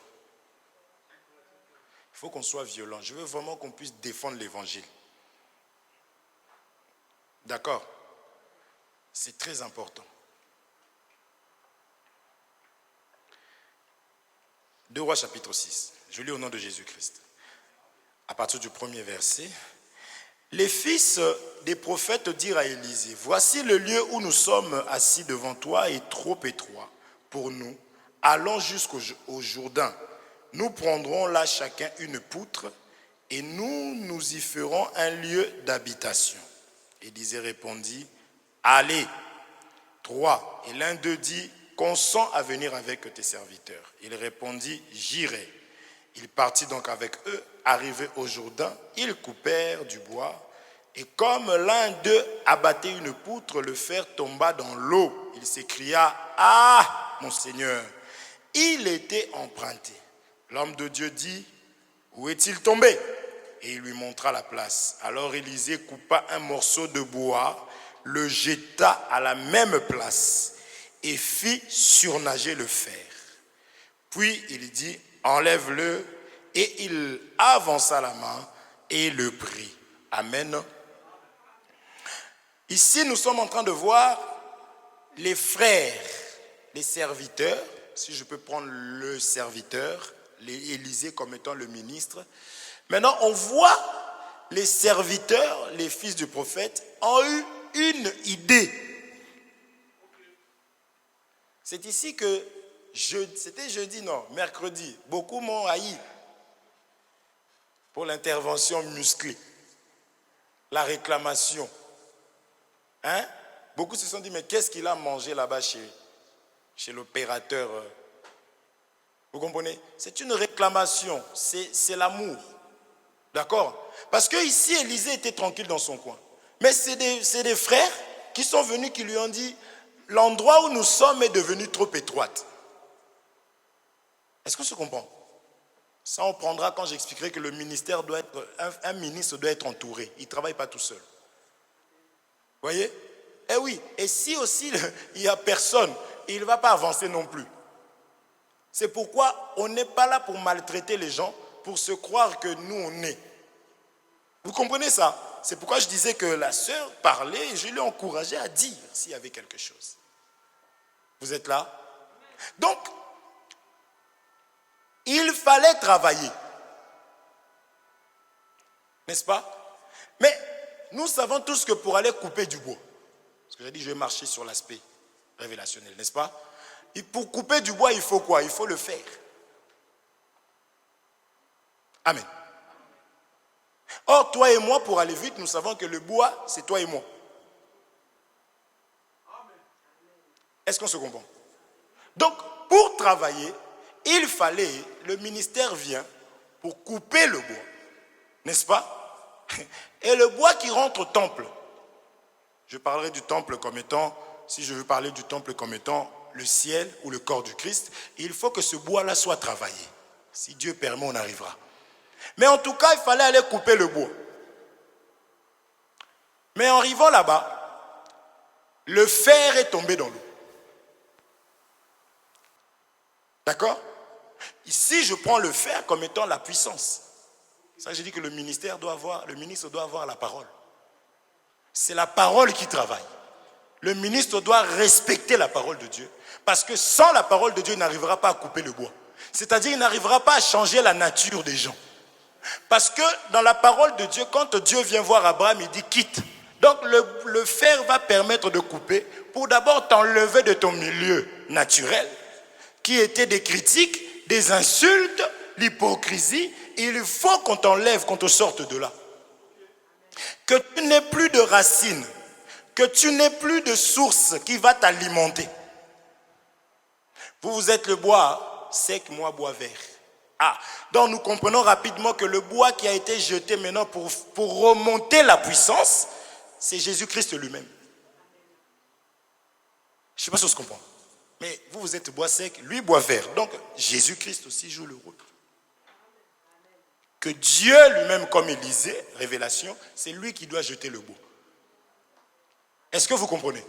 Speaker 1: Il faut qu'on soit violent. Je veux vraiment qu'on puisse défendre l'évangile. D'accord? C'est très important. 2 Rois chapitre 6. Je lis au nom de Jésus-Christ. À partir du premier verset. Les fils des prophètes dirent à Élisée, voici le lieu où nous sommes assis devant toi est trop étroit pour nous. Allons jusqu'au Jourdain. Nous prendrons là chacun une poutre et nous y ferons un lieu d'habitation. Élisée répondit, allez. 3. Et l'un d'eux dit, consens à venir avec tes serviteurs. Il répondit, j'irai. Il partit donc avec eux. Arrivé au Jourdain, ils coupèrent du bois. Et comme l'un d'eux abattait une poutre, le fer tomba dans l'eau. Il s'écria, ah, mon Seigneur, il était emprunté. L'homme de Dieu dit, où est-il tombé? Et il lui montra la place. Alors Élisée coupa un morceau de bois, le jeta à la même place et fit surnager le fer. Puis il dit, enlève-le, et il avança la main et le prit. Amen. Ici, nous sommes en train de voir les frères, les serviteurs, si je peux prendre le serviteur, Élisée comme étant le ministre. Maintenant, on voit les serviteurs, les fils du prophète, ont eu une idée. C'est ici que, c'était jeudi, non, mercredi, beaucoup m'ont haï pour l'intervention musclée, la réclamation. Hein? Beaucoup se sont dit, mais qu'est-ce qu'il a mangé là-bas chez l'opérateur? Vous comprenez? C'est une réclamation, c'est l'amour. D'accord? Parce que ici, Élisée était tranquille dans son coin. Mais c'est des frères qui sont venus, qui lui ont dit, l'endroit où nous sommes est devenu trop étroit. Est-ce qu'on se comprend? Ça, on prendra quand j'expliquerai que le ministère doit être, un ministre doit être entouré. Il ne travaille pas tout seul. Vous voyez? Eh oui, et si aussi il n'y a personne, il ne va pas avancer non plus. C'est pourquoi on n'est pas là pour maltraiter les gens, pour se croire que nous on est. Vous comprenez ça? C'est pourquoi je disais que la sœur parlait et je l'ai encouragée à dire s'il y avait quelque chose. Vous êtes là? Donc, il fallait travailler. N'est-ce pas? Mais nous savons tous que pour aller couper du bois, parce que j'ai dit je vais marcher sur l'aspect révélationnel, n'est-ce pas? Et pour couper du bois, il faut quoi? Il faut le faire. Amen. Or, toi et moi, pour aller vite, nous savons que le bois, c'est toi et moi. Est-ce qu'on se comprend? Donc, pour travailler, il fallait, le ministère vient pour couper le bois. N'est-ce pas? Et le bois qui rentre au temple, je parlerai du temple comme étant, si je veux parler du temple comme étant le ciel ou le corps du Christ, il faut que ce bois-là soit travaillé. Si Dieu permet, on arrivera. Mais en tout cas, il fallait aller couper le bois. Mais en arrivant là-bas, le fer est tombé dans l'eau. D'accord? Ici, je prends le fer comme étant la puissance. Ça, j'ai dit que le ministre doit avoir la parole. C'est la parole qui travaille. Le ministre doit respecter la parole de Dieu. Parce que sans la parole de Dieu, il n'arrivera pas à couper le bois. C'est-à-dire, il n'arrivera pas à changer la nature des gens. Parce que dans la parole de Dieu, quand Dieu vient voir Abraham, il dit quitte. Donc le fer va permettre de couper pour d'abord t'enlever de ton milieu naturel, qui était des critiques, des insultes, l'hypocrisie. Il faut qu'on t'enlève, qu'on te sorte de là. Que tu n'aies plus de racines, que tu n'aies plus de source qui va t'alimenter. Vous êtes le bois sec, moi bois vert. Ah, donc nous comprenons rapidement que le bois qui a été jeté maintenant pour remonter la puissance, c'est Jésus-Christ lui-même. Je ne sais pas si on se comprend. Mais vous êtes bois sec, lui bois vert. Donc Jésus-Christ aussi joue le rôle. Que Dieu lui-même, comme Élisée, révélation, c'est lui qui doit jeter le bois. Est-ce que vous comprenez?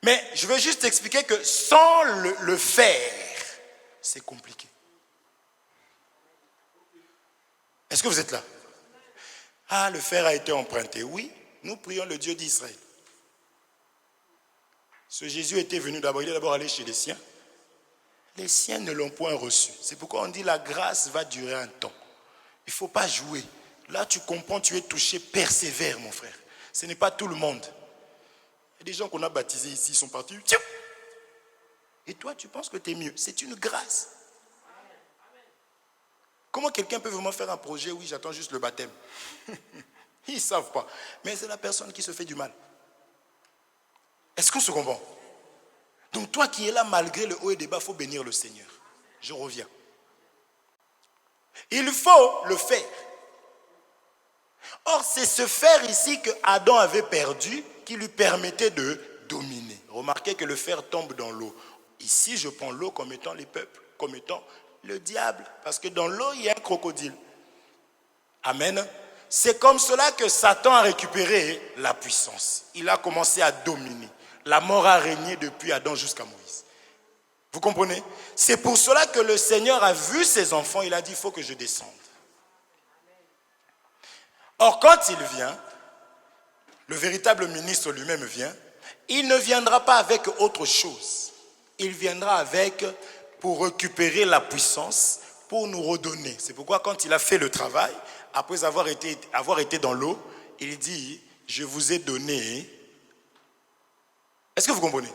Speaker 1: Mais je veux juste expliquer que sans le fer, c'est compliqué. Est-ce que vous êtes là? Ah, le fer a été emprunté. Oui, nous prions le Dieu d'Israël. Ce Jésus était venu d'abord, il est d'abord allé chez les siens. Les siens ne l'ont point reçu. C'est pourquoi on dit la grâce va durer un temps. Il ne faut pas jouer. Là, tu comprends, tu es touché, persévère, mon frère. Ce n'est pas tout le monde. Il y a des gens qu'on a baptisés ici, ils sont partis. Et toi, tu penses que tu es mieux. C'est une grâce. Comment quelqu'un peut vraiment faire un projet? Oui, j'attends juste le baptême. Ils ne savent pas. Mais c'est la personne qui se fait du mal. Est-ce qu'on se comprend? Donc toi qui es là malgré le haut et des bas, il faut bénir le Seigneur. Je reviens. Il faut le faire. Or, c'est ce fer ici que Adam avait perdu qui lui permettait de dominer. Remarquez que le fer tombe dans l'eau. Ici, je prends l'eau comme étant les peuples, comme étant le diable. Parce que dans l'eau, il y a un crocodile. Amen. C'est comme cela que Satan a récupéré la puissance. Il a commencé à dominer. La mort a régné depuis Adam jusqu'à Moïse. Vous comprenez? C'est pour cela que le Seigneur a vu ses enfants. Il a dit, il faut que je descende. Or, quand il vient, le véritable ministre lui-même vient, il ne viendra pas avec autre chose. Il viendra avec, pour récupérer la puissance, pour nous redonner. C'est pourquoi quand il a fait le travail, après avoir été dans l'eau, il dit, je vous ai donné. Est-ce que vous comprenez?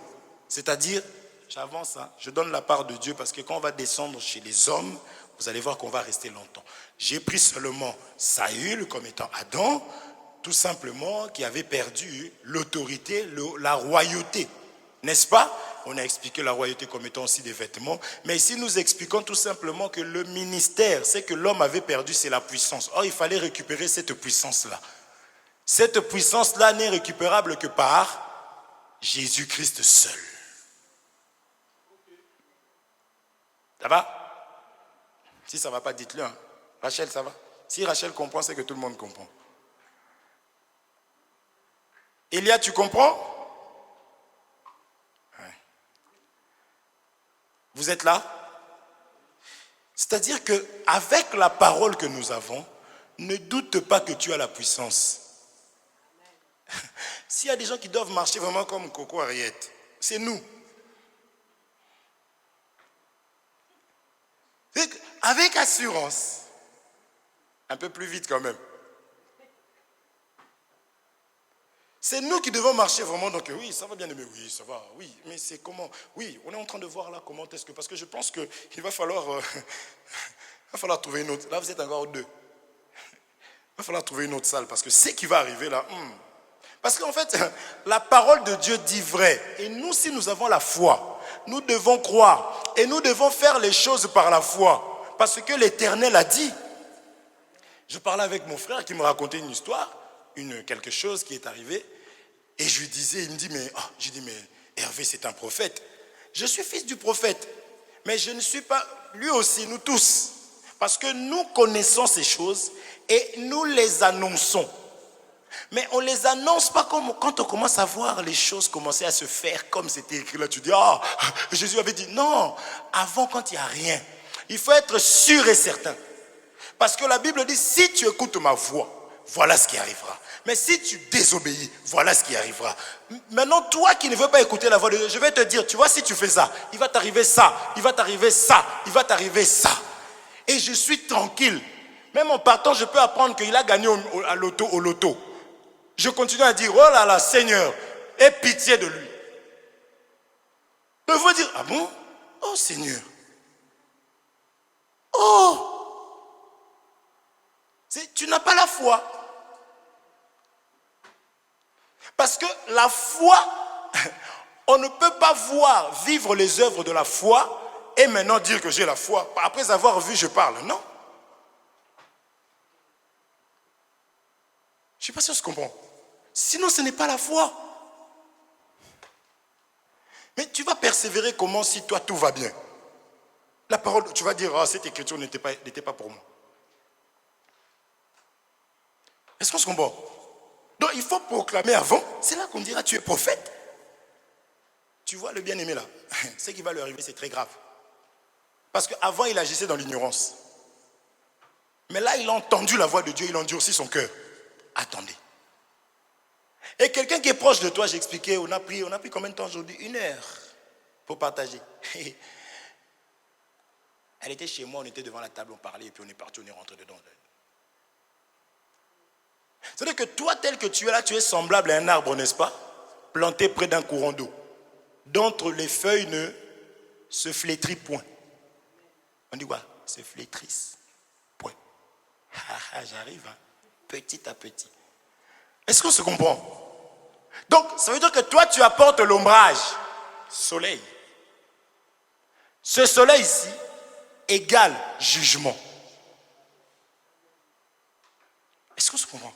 Speaker 1: C'est-à-dire, j'avance, je donne la part de Dieu parce que quand on va descendre chez les hommes, vous allez voir qu'on va rester longtemps. J'ai pris seulement Saül comme étant Adam, tout simplement, qui avait perdu l'autorité, la royauté. N'est-ce pas? On a expliqué la royauté comme étant aussi des vêtements. Mais ici, nous expliquons tout simplement que le ministère, c'est que l'homme avait perdu, c'est la puissance. Or, il fallait récupérer cette puissance-là. Cette puissance-là n'est récupérable que par Jésus-Christ seul. Ça va? Si ça ne va pas, dites-le. Rachel, ça va? Si Rachel comprend, c'est que tout le monde comprend. Elia, tu comprends? Ouais. Vous êtes là? C'est-à-dire qu'avec la parole que nous avons, ne doute pas que tu as la puissance. S'il y a des gens qui doivent marcher vraiment comme Coco Ariette, c'est nous. Avec assurance, un peu plus vite quand même. C'est nous qui devons marcher vraiment, donc oui, ça va bien aimer, oui, ça va, oui, mais c'est comment? Oui, on est en train de voir là comment est-ce que, parce que je pense qu'il va falloir trouver une autre, là vous êtes encore deux. Il va falloir trouver une autre salle, parce que ce qui va arriver là, Parce qu'en fait, la parole de Dieu dit vrai, et nous, si nous avons la foi, nous devons croire, et nous devons faire les choses par la foi. Parce que l'Éternel a dit. Je parlais avec mon frère qui me racontait une histoire, quelque chose qui est arrivé. Et je lui disais, il me dit, mais Hervé c'est un prophète. Je suis fils du prophète. Mais je ne suis pas, lui aussi, nous tous. Parce que nous connaissons ces choses et nous les annonçons. Mais on ne les annonce pas comme quand on commence à voir les choses commencer à se faire comme c'était écrit là. Tu dis, Jésus avait dit, non, avant quand il n'y a rien. Il faut être sûr et certain. Parce que la Bible dit, si tu écoutes ma voix, voilà ce qui arrivera. Mais si tu désobéis, voilà ce qui arrivera. Maintenant, toi qui ne veux pas écouter la voix de Dieu, je vais te dire, tu vois, si tu fais ça, il va t'arriver ça, il va t'arriver ça, il va t'arriver ça. Et je suis tranquille. Même en partant, je peux apprendre qu'il a gagné au loto. Je continue à dire, oh là là, Seigneur, aie pitié de lui. Je veux dire, ah bon? Oh Seigneur. Oh! Tu n'as pas la foi. Parce que la foi, on ne peut pas vivre les œuvres de la foi et maintenant dire que j'ai la foi. Après avoir vu, je parle. Non. Je ne sais pas si on se comprend. Sinon, ce n'est pas la foi. Mais tu vas persévérer comment si toi tout va bien? La parole, tu vas dire, cette écriture n'était pas pour moi. Est-ce qu'on se comprend? Donc il faut proclamer avant. C'est là qu'on dira, tu es prophète. Tu vois le bien-aimé là. Ce qui va lui arriver, c'est très grave. Parce qu'avant, il agissait dans l'ignorance. Mais là, il a entendu la voix de Dieu, il endurcit son cœur. Attendez. Et quelqu'un qui est proche de toi, j'ai expliqué, on a pris combien de temps aujourd'hui? 1 heure pour partager. Elle était chez moi, on était devant la table, on parlait, et puis on est parti, on est rentré dedans. C'est-à-dire que toi, tel que tu es là, tu es semblable à un arbre, n'est-ce pas? Planté près d'un courant d'eau. Dont les feuilles ne se flétrissent point. On dit quoi? Se flétrissent point. J'arrive, petit à petit. Est-ce qu'on se comprend? Donc, ça veut dire que toi, tu apportes l'ombrage. soleil. Ce soleil ici égale jugement. Est-ce qu'on se comprend?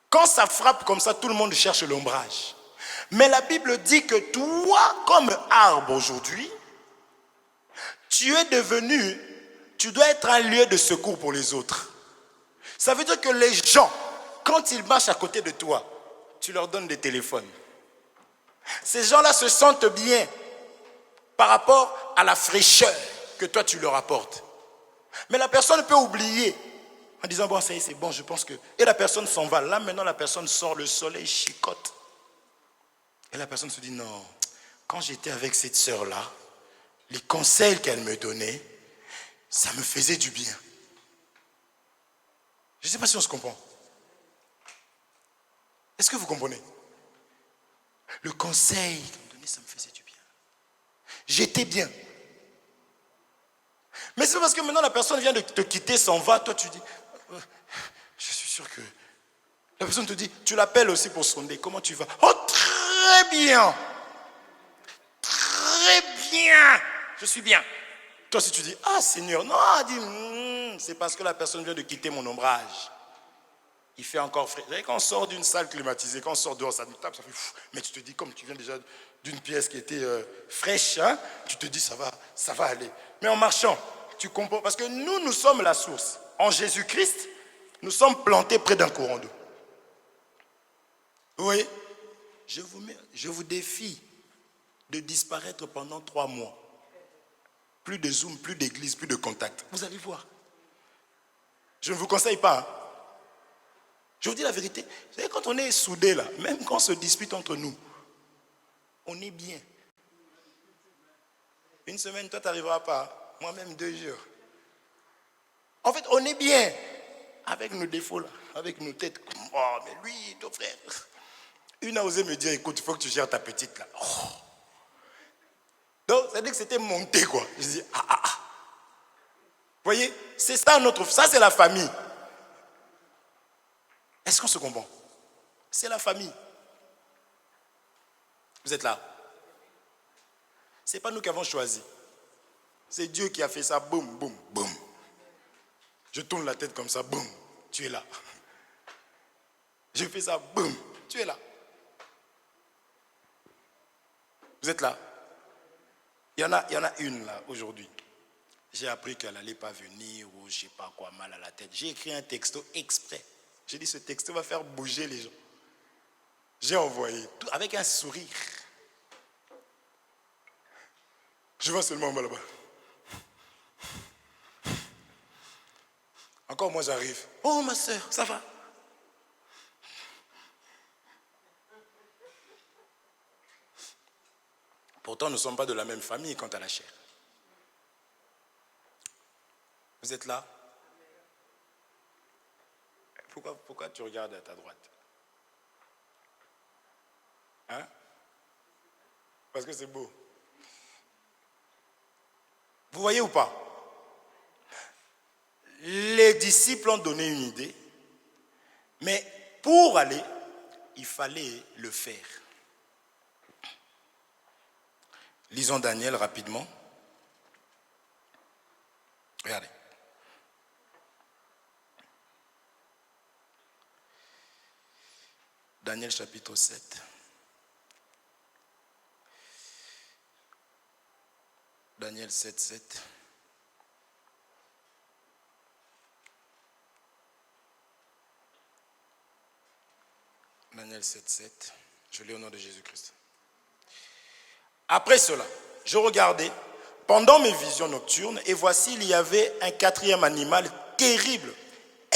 Speaker 1: Quand ça frappe comme ça, tout le monde cherche l'ombrage. Mais la Bible dit que toi, comme arbre aujourd'hui, tu dois être un lieu de secours pour les autres. Ça veut dire que les gens, quand ils marchent à côté de toi, tu leur donnes des téléphones. Ces gens-là se sentent bien par rapport à la fraîcheur que toi tu leur apportes. Mais la personne peut oublier en disant, bon, ça y est, c'est bon, je pense que... Et la personne s'en va. Là, maintenant, la personne sort, le soleil chicote. Et la personne se dit, non, quand j'étais avec cette sœur-là, les conseils qu'elle me donnait, ça me faisait du bien. Je ne sais pas si on se comprend. Est-ce que vous comprenez? Le conseil qu'elle me donnait, ça me faisait du bien. J'étais bien. Mais c'est parce que maintenant la personne vient de te quitter, s'en va, toi tu dis, je suis sûr que... La personne te dit, tu l'appelles aussi pour sonder, comment tu vas? Oh, très bien. Très bien. Je suis bien. Toi si tu dis, ah Seigneur, non, dis, c'est parce que la personne vient de quitter mon ombrage. Il fait encore frais. Vous savez, quand on sort d'une salle climatisée, quand on sort dehors, ça nous tape, ça fait fou. Mais tu te dis, comme tu viens déjà d'une pièce qui était fraîche, hein, tu te dis, ça va aller. Mais en marchant, tu comprends. Parce que nous sommes la source. En Jésus-Christ, nous sommes plantés près d'un courant d'eau. Oui. Je vous défie de disparaître pendant 3 mois. Plus de Zoom, plus d'église, plus de contact. Vous allez voir. Je ne vous conseille pas. Hein. Je vous dis la vérité. Vous savez, quand on est soudés là, même quand on se dispute entre nous, on est bien. Une semaine, toi, tu n'arriveras pas. Moi-même, 2 jours. En fait, on est bien. Avec nos défauts là, avec nos têtes. Oh, mais lui, ton frère. Une a osé me dire, écoute, il faut que tu gères ta petite là. Oh. Donc, ça veut dire que c'était monté quoi. Je dis, ah. Vous voyez, c'est ça ça c'est la famille. Est-ce qu'on se comprend? C'est la famille. Vous êtes là? Ce n'est pas nous qui avons choisi. C'est Dieu qui a fait ça, boum, boum, boum. Je tourne la tête comme ça, boum, tu es là. Je fais ça, boum, tu es là. Vous êtes là? Il y en a une là, aujourd'hui. J'ai appris qu'elle n'allait pas venir ou je ne sais pas quoi, mal à la tête. J'ai écrit un texto exprès. J'ai dit, ce texto va faire bouger les gens. J'ai envoyé, tout avec un sourire. Je vois seulement en bas là-bas. Encore moi j'arrive. Oh ma soeur, ça va? Pourtant nous ne sommes pas de la même famille quant à la chair. Vous êtes là? Pourquoi tu regardes à ta droite? Hein? Parce que c'est beau. Vous voyez ou pas? Les disciples ont donné une idée, mais pour aller, il fallait le faire. Lisons Daniel rapidement. Regardez. Daniel chapitre 7. Daniel 7, 7. Daniel 7, 7. Je lis au nom de Jésus-Christ. Après cela, je regardais pendant mes visions nocturnes et voici il y avait un 4e animal terrible,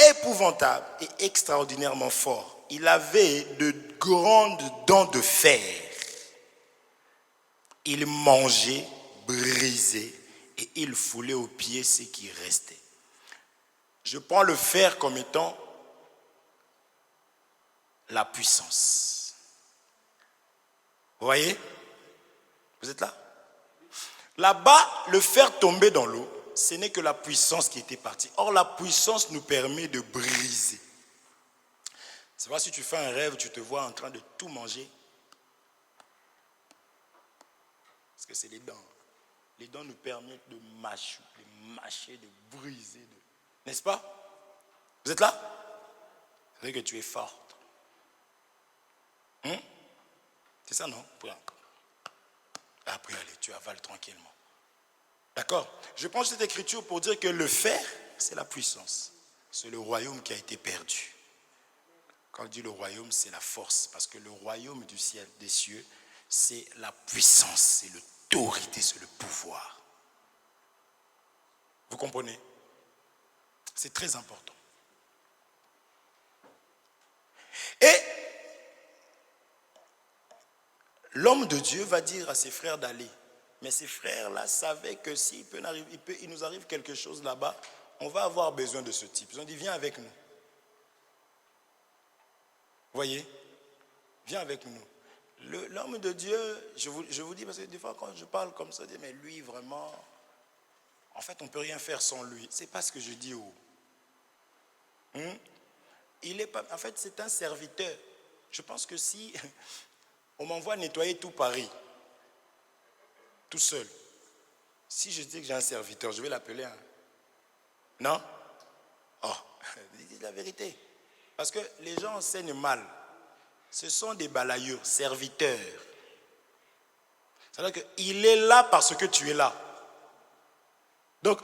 Speaker 1: épouvantable et extraordinairement fort. Il avait de grandes dents de fer. Il mangeait, brisait et il foulait aux pieds ce qui restait. Je prends le fer comme étant la puissance. Vous voyez? Vous êtes là? Là-bas, le fer tombé dans l'eau, ce n'est que la puissance qui était partie. Or, la puissance nous permet de briser. C'est vrai, si tu fais un rêve, tu te vois en train de tout manger. que c'est les dents. Les dents nous permettent de mâcher, de briser. N'est-ce pas? Vous êtes là? C'est vrai que tu es forte. C'est ça, non? Après, allez, tu avales tranquillement. D'accord? Je prends cette écriture pour dire que le fer, c'est la puissance. C'est le royaume qui a été perdu. Quand on dit le royaume, c'est la force. Parce que le royaume du ciel, des cieux, c'est la puissance, c'est l'autorité, c'est le pouvoir. Vous comprenez? C'est très important. Et l'homme de Dieu va dire à ses frères d'aller. Mais ces frères-là savaient que s'il il nous arrive quelque chose là-bas, on va avoir besoin de ce type. Ils ont dit, viens avec nous. Voyez? Viens avec nous. L'homme de Dieu, je vous dis, parce que des fois quand je parle comme ça, je dis, mais lui vraiment, en fait on ne peut rien faire sans lui. C'est pas ce que je dis Il est pas, en fait c'est un serviteur. Je pense que si on m'envoie nettoyer tout Paris, tout seul, si je dis que j'ai un serviteur, je vais l'appeler Non? Oh, dites la vérité. Parce que les gens enseignent mal. Ce sont des balayeurs, serviteurs. C'est-à-dire qu'il est là parce que tu es là. Donc,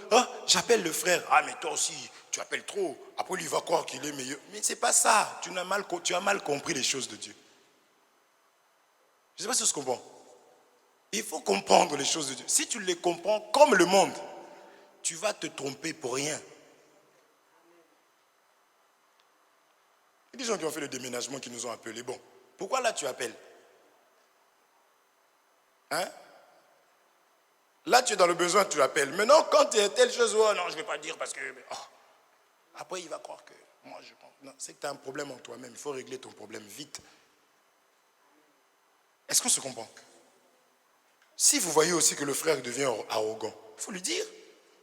Speaker 1: j'appelle le frère. Ah, mais toi aussi, tu appelles trop. Après, lui, il va croire qu'il est meilleur. Mais ce n'est pas ça. Tu as mal compris les choses de Dieu. Je ne sais pas si tu comprends. Il faut comprendre les choses de Dieu. Si tu les comprends comme le monde, tu vas te tromper pour rien. Il y a des gens qui ont fait le déménagement qui nous ont appelés. Bon, pourquoi là tu appelles? Là tu es dans le besoin, tu appelles. Maintenant quand tu es telle chose, non, je ne vais pas dire parce que... Après il va croire que... Moi je pense... Non, c'est que tu as un problème en toi-même. Il faut régler ton problème vite. Est-ce qu'on se comprend? Si vous voyez aussi que le frère devient arrogant, il faut lui dire,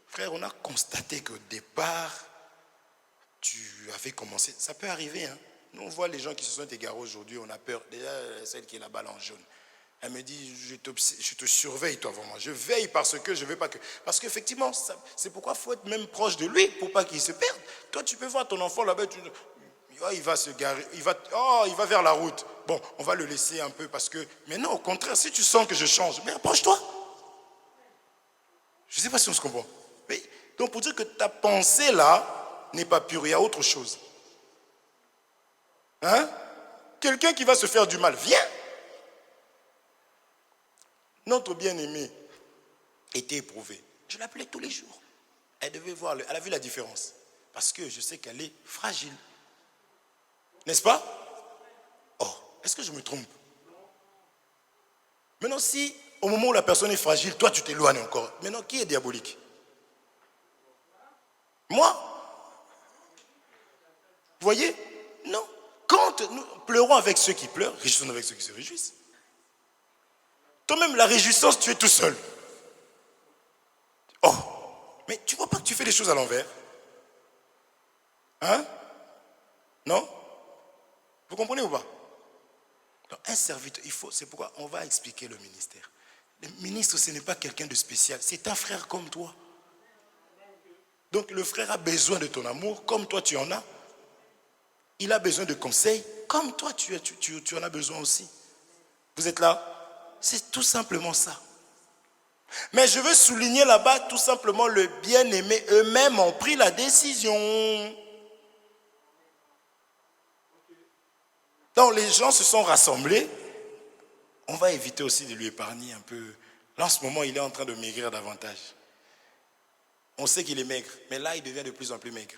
Speaker 1: frère, on a constaté qu'au départ, tu avais commencé, ça peut arriver, Nous on voit les gens qui se sont égarés aujourd'hui, on a peur. Déjà celle qui est là-bas en jaune, elle me dit, je te surveille toi vraiment, je veille parce que je ne veux pas que... Parce qu'effectivement, c'est pourquoi il faut être même proche de lui pour pas qu'il se perde. Toi tu peux voir ton enfant là-bas, il va se garer, il va vers la route. Bon, on va le laisser un peu parce que... Mais non, au contraire, si tu sens que je change, mais approche-toi. Je ne sais pas si on se comprend. Oui. Donc pour dire que ta pensée là n'est pas pure, il y a autre chose. Quelqu'un qui va se faire du mal, viens. Notre bien-aimée était éprouvée. Je l'appelais tous les jours. Elle devait voir, elle a vu la différence. Parce que je sais qu'elle est fragile. N'est-ce pas? Oh, est-ce que je me trompe? Maintenant, si au moment où la personne est fragile, toi tu t'éloignes encore. Maintenant, qui est diabolique? Moi? Vous voyez? Non. Quand nous pleurons avec ceux qui pleurent, réjouissons avec ceux qui se réjouissent. Toi-même, la réjouissance, tu es tout seul. Oh, mais tu ne vois pas que tu fais les choses à l'envers? Non? Vous comprenez ou pas? Donc, un serviteur, c'est pourquoi on va expliquer le ministère. Le ministre, ce n'est pas quelqu'un de spécial, c'est un frère comme toi. Donc le frère a besoin de ton amour, comme toi tu en as. Il a besoin de conseils, comme toi tu en as besoin aussi. Vous êtes là? C'est tout simplement ça. Mais je veux souligner là-bas tout simplement le bien-aimé. Eux-mêmes ont pris la décision. Donc les gens se sont rassemblés. On va éviter aussi de lui épargner un peu. Là en ce moment il est en train de maigrir davantage. On sait qu'il est maigre, mais là il devient de plus en plus maigre.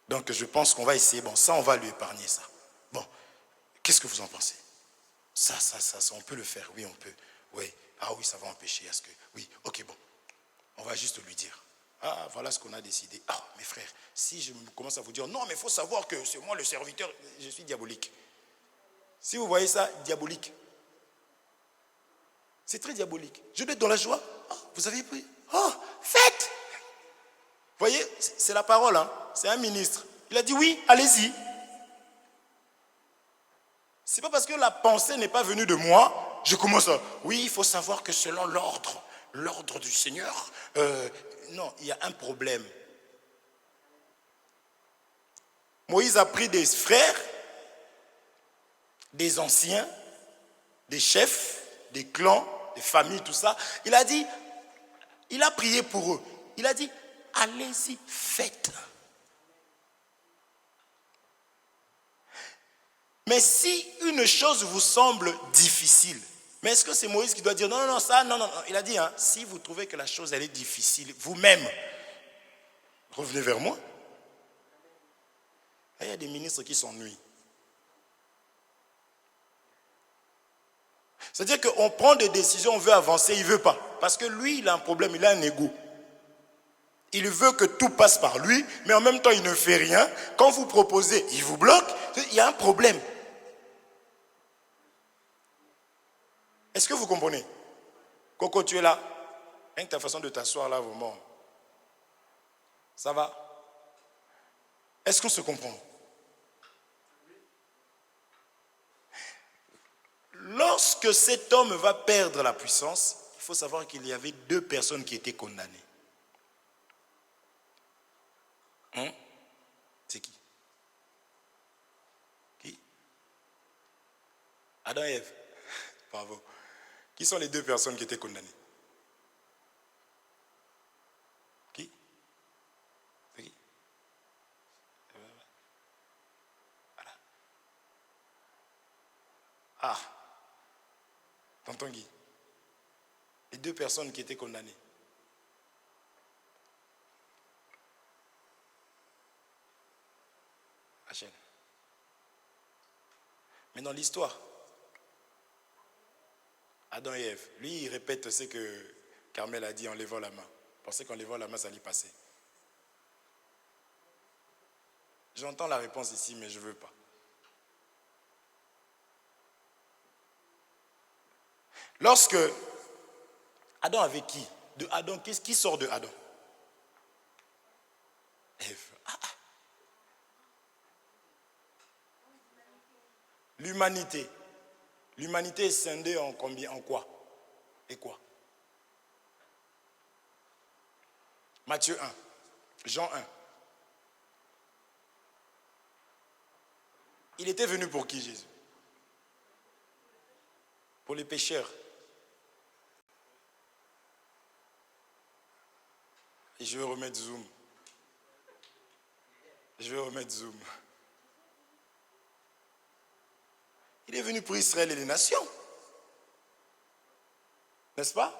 Speaker 1: Donc je pense qu'on va essayer, bon ça on va lui épargner ça. Bon, qu'est-ce que vous en pensez? Ça, on peut le faire, oui on peut. Oui, ah oui ça va empêcher, est-ce que... Oui, ok bon, on va juste lui dire. Ah voilà ce qu'on a décidé. Ah mes frères, si je commence à vous dire, non mais il faut savoir que c'est moi le serviteur, je suis diabolique. Si vous voyez ça, diabolique. C'est très diabolique. Je dois être dans la joie. Oh, vous avez pris. Oh, faites. Vous voyez, c'est la parole, c'est un ministre. Il a dit oui, allez-y. C'est pas parce que la pensée n'est pas venue de moi, je commence à... Oui, il faut savoir que selon l'ordre du Seigneur, non, il y a un problème. Moïse a pris des frères, des anciens, des chefs, des clans, des familles, tout ça. Il a dit, il a prié pour eux. Il a dit, allez-y, faites. Mais si une chose vous semble difficile, mais est-ce que c'est Moïse qui doit dire non, non, ça, non, non, non. Il a dit, si vous trouvez que la chose elle est difficile, vous-même, revenez vers moi. Il y a des ministres qui s'ennuient. C'est-à-dire qu'on prend des décisions, on veut avancer, il ne veut pas. Parce que lui, il a un problème, il a un ego. Il veut que tout passe par lui, mais en même temps, il ne fait rien. Quand vous proposez, il vous bloque. Il y a un problème. Est-ce que vous comprenez? Coco, tu es là? Rien que ta façon de t'asseoir là, vraiment. Ça va? Est-ce qu'on se comprend? Lorsque cet homme va perdre la puissance, il faut savoir qu'il y avait 2 personnes qui étaient condamnées. C'est qui? Qui? Adam et Ève. Bravo. Qui sont les 2 personnes qui étaient condamnées? Qui? C'est qui? Voilà. Ah. Tonton Guy. Les 2 personnes qui étaient condamnées. Rachel. Mais dans l'histoire, Adam et Ève, lui il répète ce que Carmel a dit en levant la main. Il pensait qu'en levant la main ça allait passer. J'entends la réponse ici mais je ne veux pas. Lorsque Adam avait qui? De Adam, qui sort de Adam? Ève. L'humanité. L'humanité est scindée en combien? En quoi? Et quoi? Matthieu 1, Jean 1. Il était venu pour qui Jésus? Pour les pécheurs. Et je vais remettre zoom. Il est venu pour Israël et les nations. N'est-ce pas?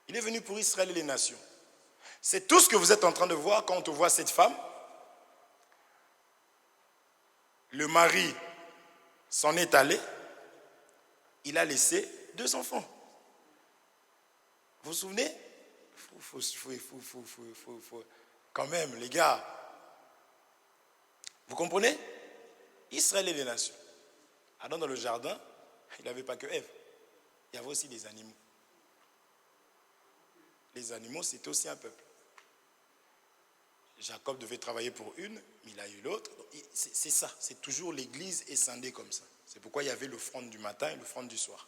Speaker 1: Il est venu pour Israël et les nations. C'est tout ce que vous êtes en train de voir quand on voit cette femme. Le mari s'en est allé. Il a laissé 2 enfants. Vous vous souvenez? Quand même, les gars. Vous comprenez? Israël et les nations. Adam dans le jardin, il n'avait pas que Ève. Il y avait aussi des animaux. Les animaux, c'était aussi un peuple. Jacob devait travailler pour une, mais il a eu l'autre. C'est ça, c'est toujours l'église est scindée comme ça. C'est pourquoi il y avait l'offrande du matin et l'offrande du soir.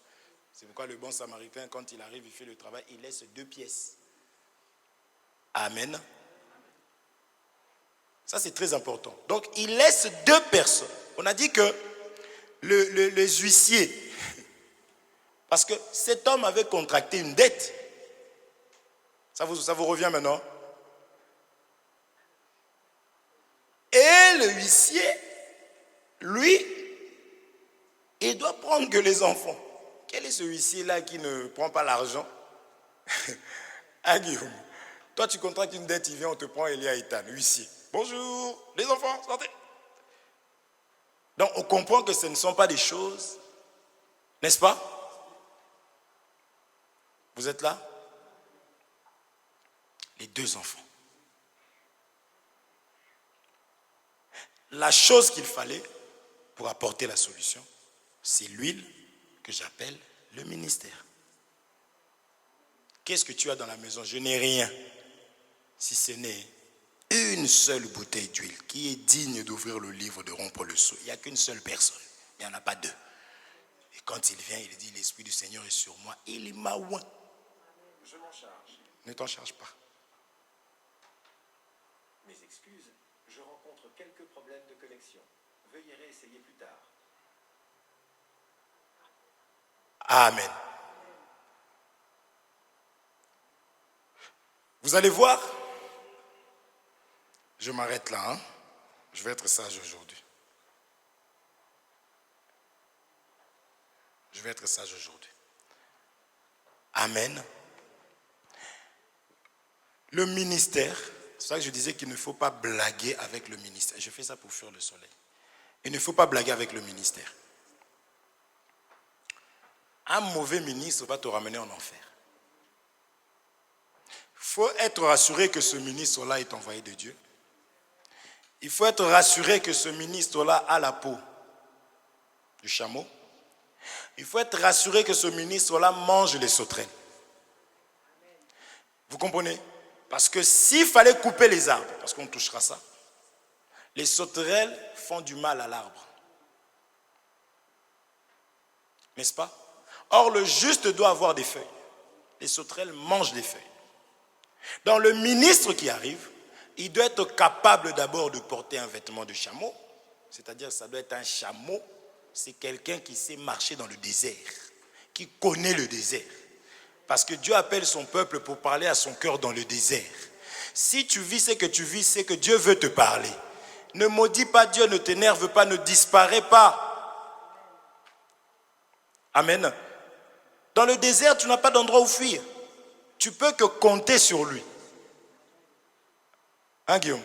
Speaker 1: C'est pourquoi le bon samaritain, quand il arrive, il fait le travail, il laisse 2 pièces. Amen. Ça, c'est très important. Donc, il laisse 2 personnes. On a dit que les huissiers, parce que cet homme avait contracté une dette. Ça vous revient maintenant? Et le huissier, lui, il doit prendre que les enfants. Quel est ce huissier-là qui ne prend pas l'argent? Ah, Guillaume, toi tu contractes une dette, il vient, on te prend Elia Ethan, huissier. Bonjour, les enfants, sortez. Donc on comprend que ce ne sont pas des choses, n'est-ce pas? Vous êtes là? Les 2 enfants. La chose qu'il fallait pour apporter la solution, c'est l'huile que j'appelle le ministère. Qu'est-ce que tu as dans la maison? Je n'ai rien, si ce n'est une seule bouteille d'huile qui est digne d'ouvrir le livre, de rompre le seau. Il n'y a qu'une seule personne, il n'y en a pas 2. Et Quand il vient, il dit, l'Esprit du Seigneur est sur moi. Il m'a oint.
Speaker 2: Je m'en charge.
Speaker 1: Ne t'en charge pas.
Speaker 2: Mes excuses, je rencontre quelques problèmes de connexion. Veuillez réessayer plus tard.
Speaker 1: Amen. Vous allez voir, je m'arrête là. Hein? Je vais être sage aujourd'hui. Je vais être sage aujourd'hui. Amen. Le ministère, c'est ça que je disais qu'il ne faut pas blaguer avec le ministère. Je fais ça pour fuir le soleil. Il ne faut pas blaguer avec le ministère. Un mauvais ministre va te ramener en enfer. Il faut être rassuré que ce ministre-là est envoyé de Dieu. Il faut être rassuré que ce ministre-là a la peau du chameau. Il faut être rassuré que ce ministre-là mange les sauterelles. Vous comprenez? Parce que s'il fallait couper les arbres, parce qu'on touchera ça, les sauterelles font du mal à l'arbre. N'est-ce pas? Or, le juste doit avoir des feuilles. Les sauterelles mangent les feuilles. Dans le ministre qui arrive, il doit être capable d'abord de porter un vêtement de chameau. C'est-à-dire, ça doit être un chameau. C'est quelqu'un qui sait marcher dans le désert, qui connaît le désert. Parce que Dieu appelle son peuple pour parler à son cœur dans le désert. Si tu vis ce que tu vis, c'est que Dieu veut te parler. Ne maudis pas Dieu, ne t'énerve pas, ne disparais pas. Amen. Dans le désert, tu n'as pas d'endroit où fuir. Tu peux que compter sur lui. Hein, Guillaume?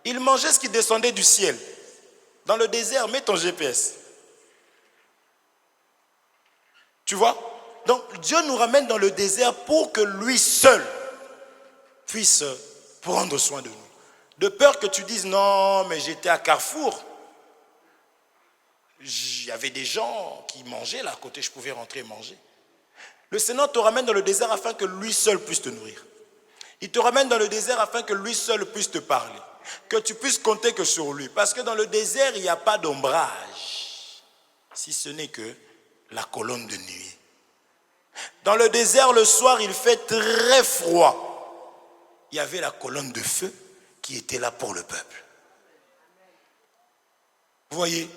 Speaker 1: Il mangeait ce qui descendait du ciel. Dans le désert, mets ton GPS. Tu vois? Donc Dieu nous ramène dans le désert pour que lui seul puisse prendre soin de nous. De peur que tu dises, non, mais j'étais à Carrefour. Il y avait des gens qui mangeaient là à côté, je pouvais rentrer et manger. Le Seigneur te ramène dans le désert afin que lui seul puisse te nourrir. Il te ramène dans le désert afin que lui seul puisse te parler. Que tu puisses compter que sur lui. Parce que dans le désert, il n'y a pas d'ombrage. Si ce n'est que la colonne de nuée. Dans le désert, le soir, il fait très froid. Il y avait la colonne de feu qui était là pour le peuple. Vous voyez?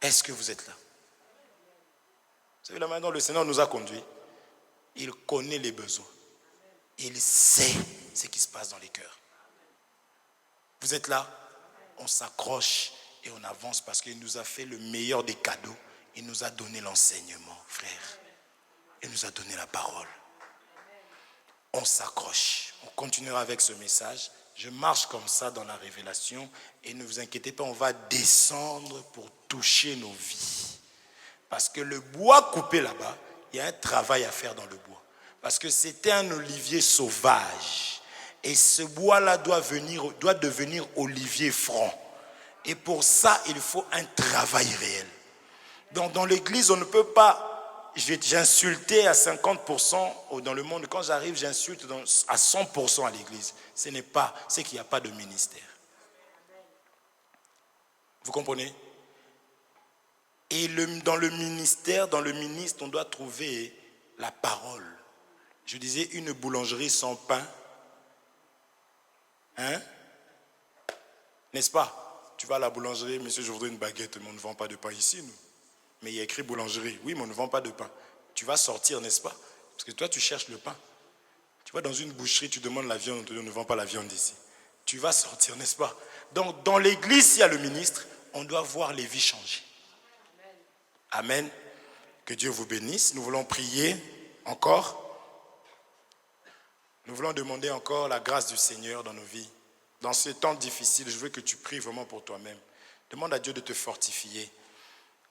Speaker 1: Est-ce que vous êtes là? Vous savez, là maintenant, le Seigneur nous a conduits. Il connaît les besoins. Il sait ce qui se passe dans les cœurs. Vous êtes là? On s'accroche et on avance parce qu'il nous a fait le meilleur des cadeaux. Il nous a donné l'enseignement, frère. Il nous a donné la parole. On s'accroche. On continuera avec ce message. Je marche comme ça dans la révélation. Et ne vous inquiétez pas, on va descendre pour toucher nos vies. Parce que le bois coupé là-bas, il y a un travail à faire dans le bois. Parce que c'était un olivier sauvage. Et ce bois-là doit devenir olivier franc. Et pour ça, il faut un travail réel. Donc dans l'église, on ne peut pas... J'insultais à 50% dans le monde. Quand j'arrive, j'insulte à 100% à l'église. C'est qu'il n'y a pas de ministère. Vous comprenez? Et dans le ministère, dans le ministre, on doit trouver la parole. Je disais, une boulangerie sans pain. Hein? N'est-ce pas? Tu vas à la boulangerie, monsieur, je voudrais une baguette, mais on ne vend pas de pain ici, nous. Mais il y a écrit boulangerie. Oui, mais on ne vend pas de pain. Tu vas sortir, n'est-ce pas? Parce que toi, tu cherches le pain. Tu vas dans une boucherie, tu demandes la viande, on te dit, on ne vend pas la viande ici. Tu vas sortir, n'est-ce pas? Donc, dans l'église, s'il y a le ministre, on doit voir les vies changer. Amen. Que Dieu vous bénisse. Nous voulons prier encore. Nous voulons demander encore la grâce du Seigneur dans nos vies. Dans ce temps difficile, je veux que tu pries vraiment pour toi-même. Demande à Dieu de te fortifier.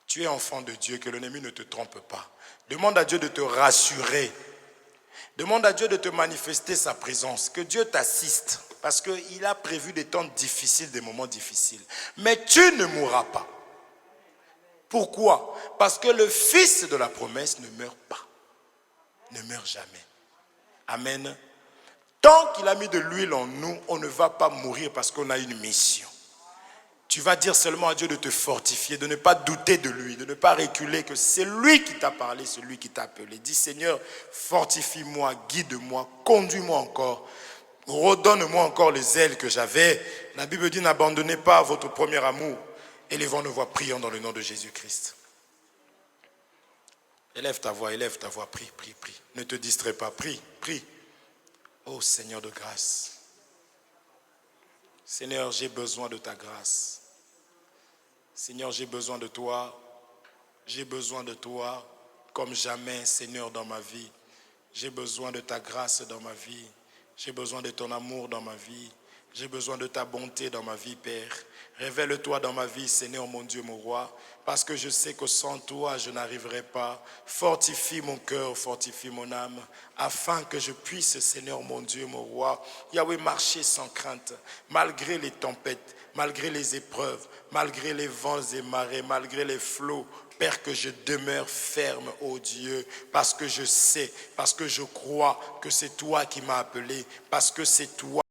Speaker 1: Tu es enfant de Dieu, que l'ennemi ne te trompe pas. Demande à Dieu de te rassurer. Demande à Dieu de te manifester sa présence. Que Dieu t'assiste. Parce qu'il a prévu des temps difficiles, des moments difficiles. Mais tu ne mourras pas. Pourquoi? Parce que le fils de la promesse ne meurt pas. Ne meurt jamais. Amen. Tant qu'il a mis de l'huile en nous, on ne va pas mourir parce qu'on a une mission. Tu vas dire seulement à Dieu de te fortifier, de ne pas douter de lui, de ne pas reculer, que c'est lui qui t'a parlé, c'est lui qui t'a appelé. Dis Seigneur, fortifie-moi, guide-moi, conduis-moi encore, redonne-moi encore les ailes que j'avais. La Bible dit n'abandonnez pas votre premier amour. Élevons nos voix, prions dans le nom de Jésus-Christ. Élève ta voix, prie, prie, prie. Ne te distrais pas, prie, prie. Oh Seigneur de grâce. Seigneur, j'ai besoin de ta grâce. Seigneur, j'ai besoin de toi. J'ai besoin de toi comme jamais, Seigneur, dans ma vie. J'ai besoin de ta grâce dans ma vie. J'ai besoin de ton amour dans ma vie. J'ai besoin de ta bonté dans ma vie, Père. Révèle-toi dans ma vie, Seigneur, mon Dieu, mon roi, parce que je sais que sans toi, je n'arriverai pas. Fortifie mon cœur, fortifie mon âme, afin que je puisse, Seigneur, mon Dieu, mon roi, Yahweh, marcher sans crainte, malgré les tempêtes, malgré les épreuves, malgré les vents et marées, malgré les flots. Père, que je demeure ferme, ô Dieu, parce que je sais, parce que je crois que c'est toi qui m'as appelé, parce que c'est toi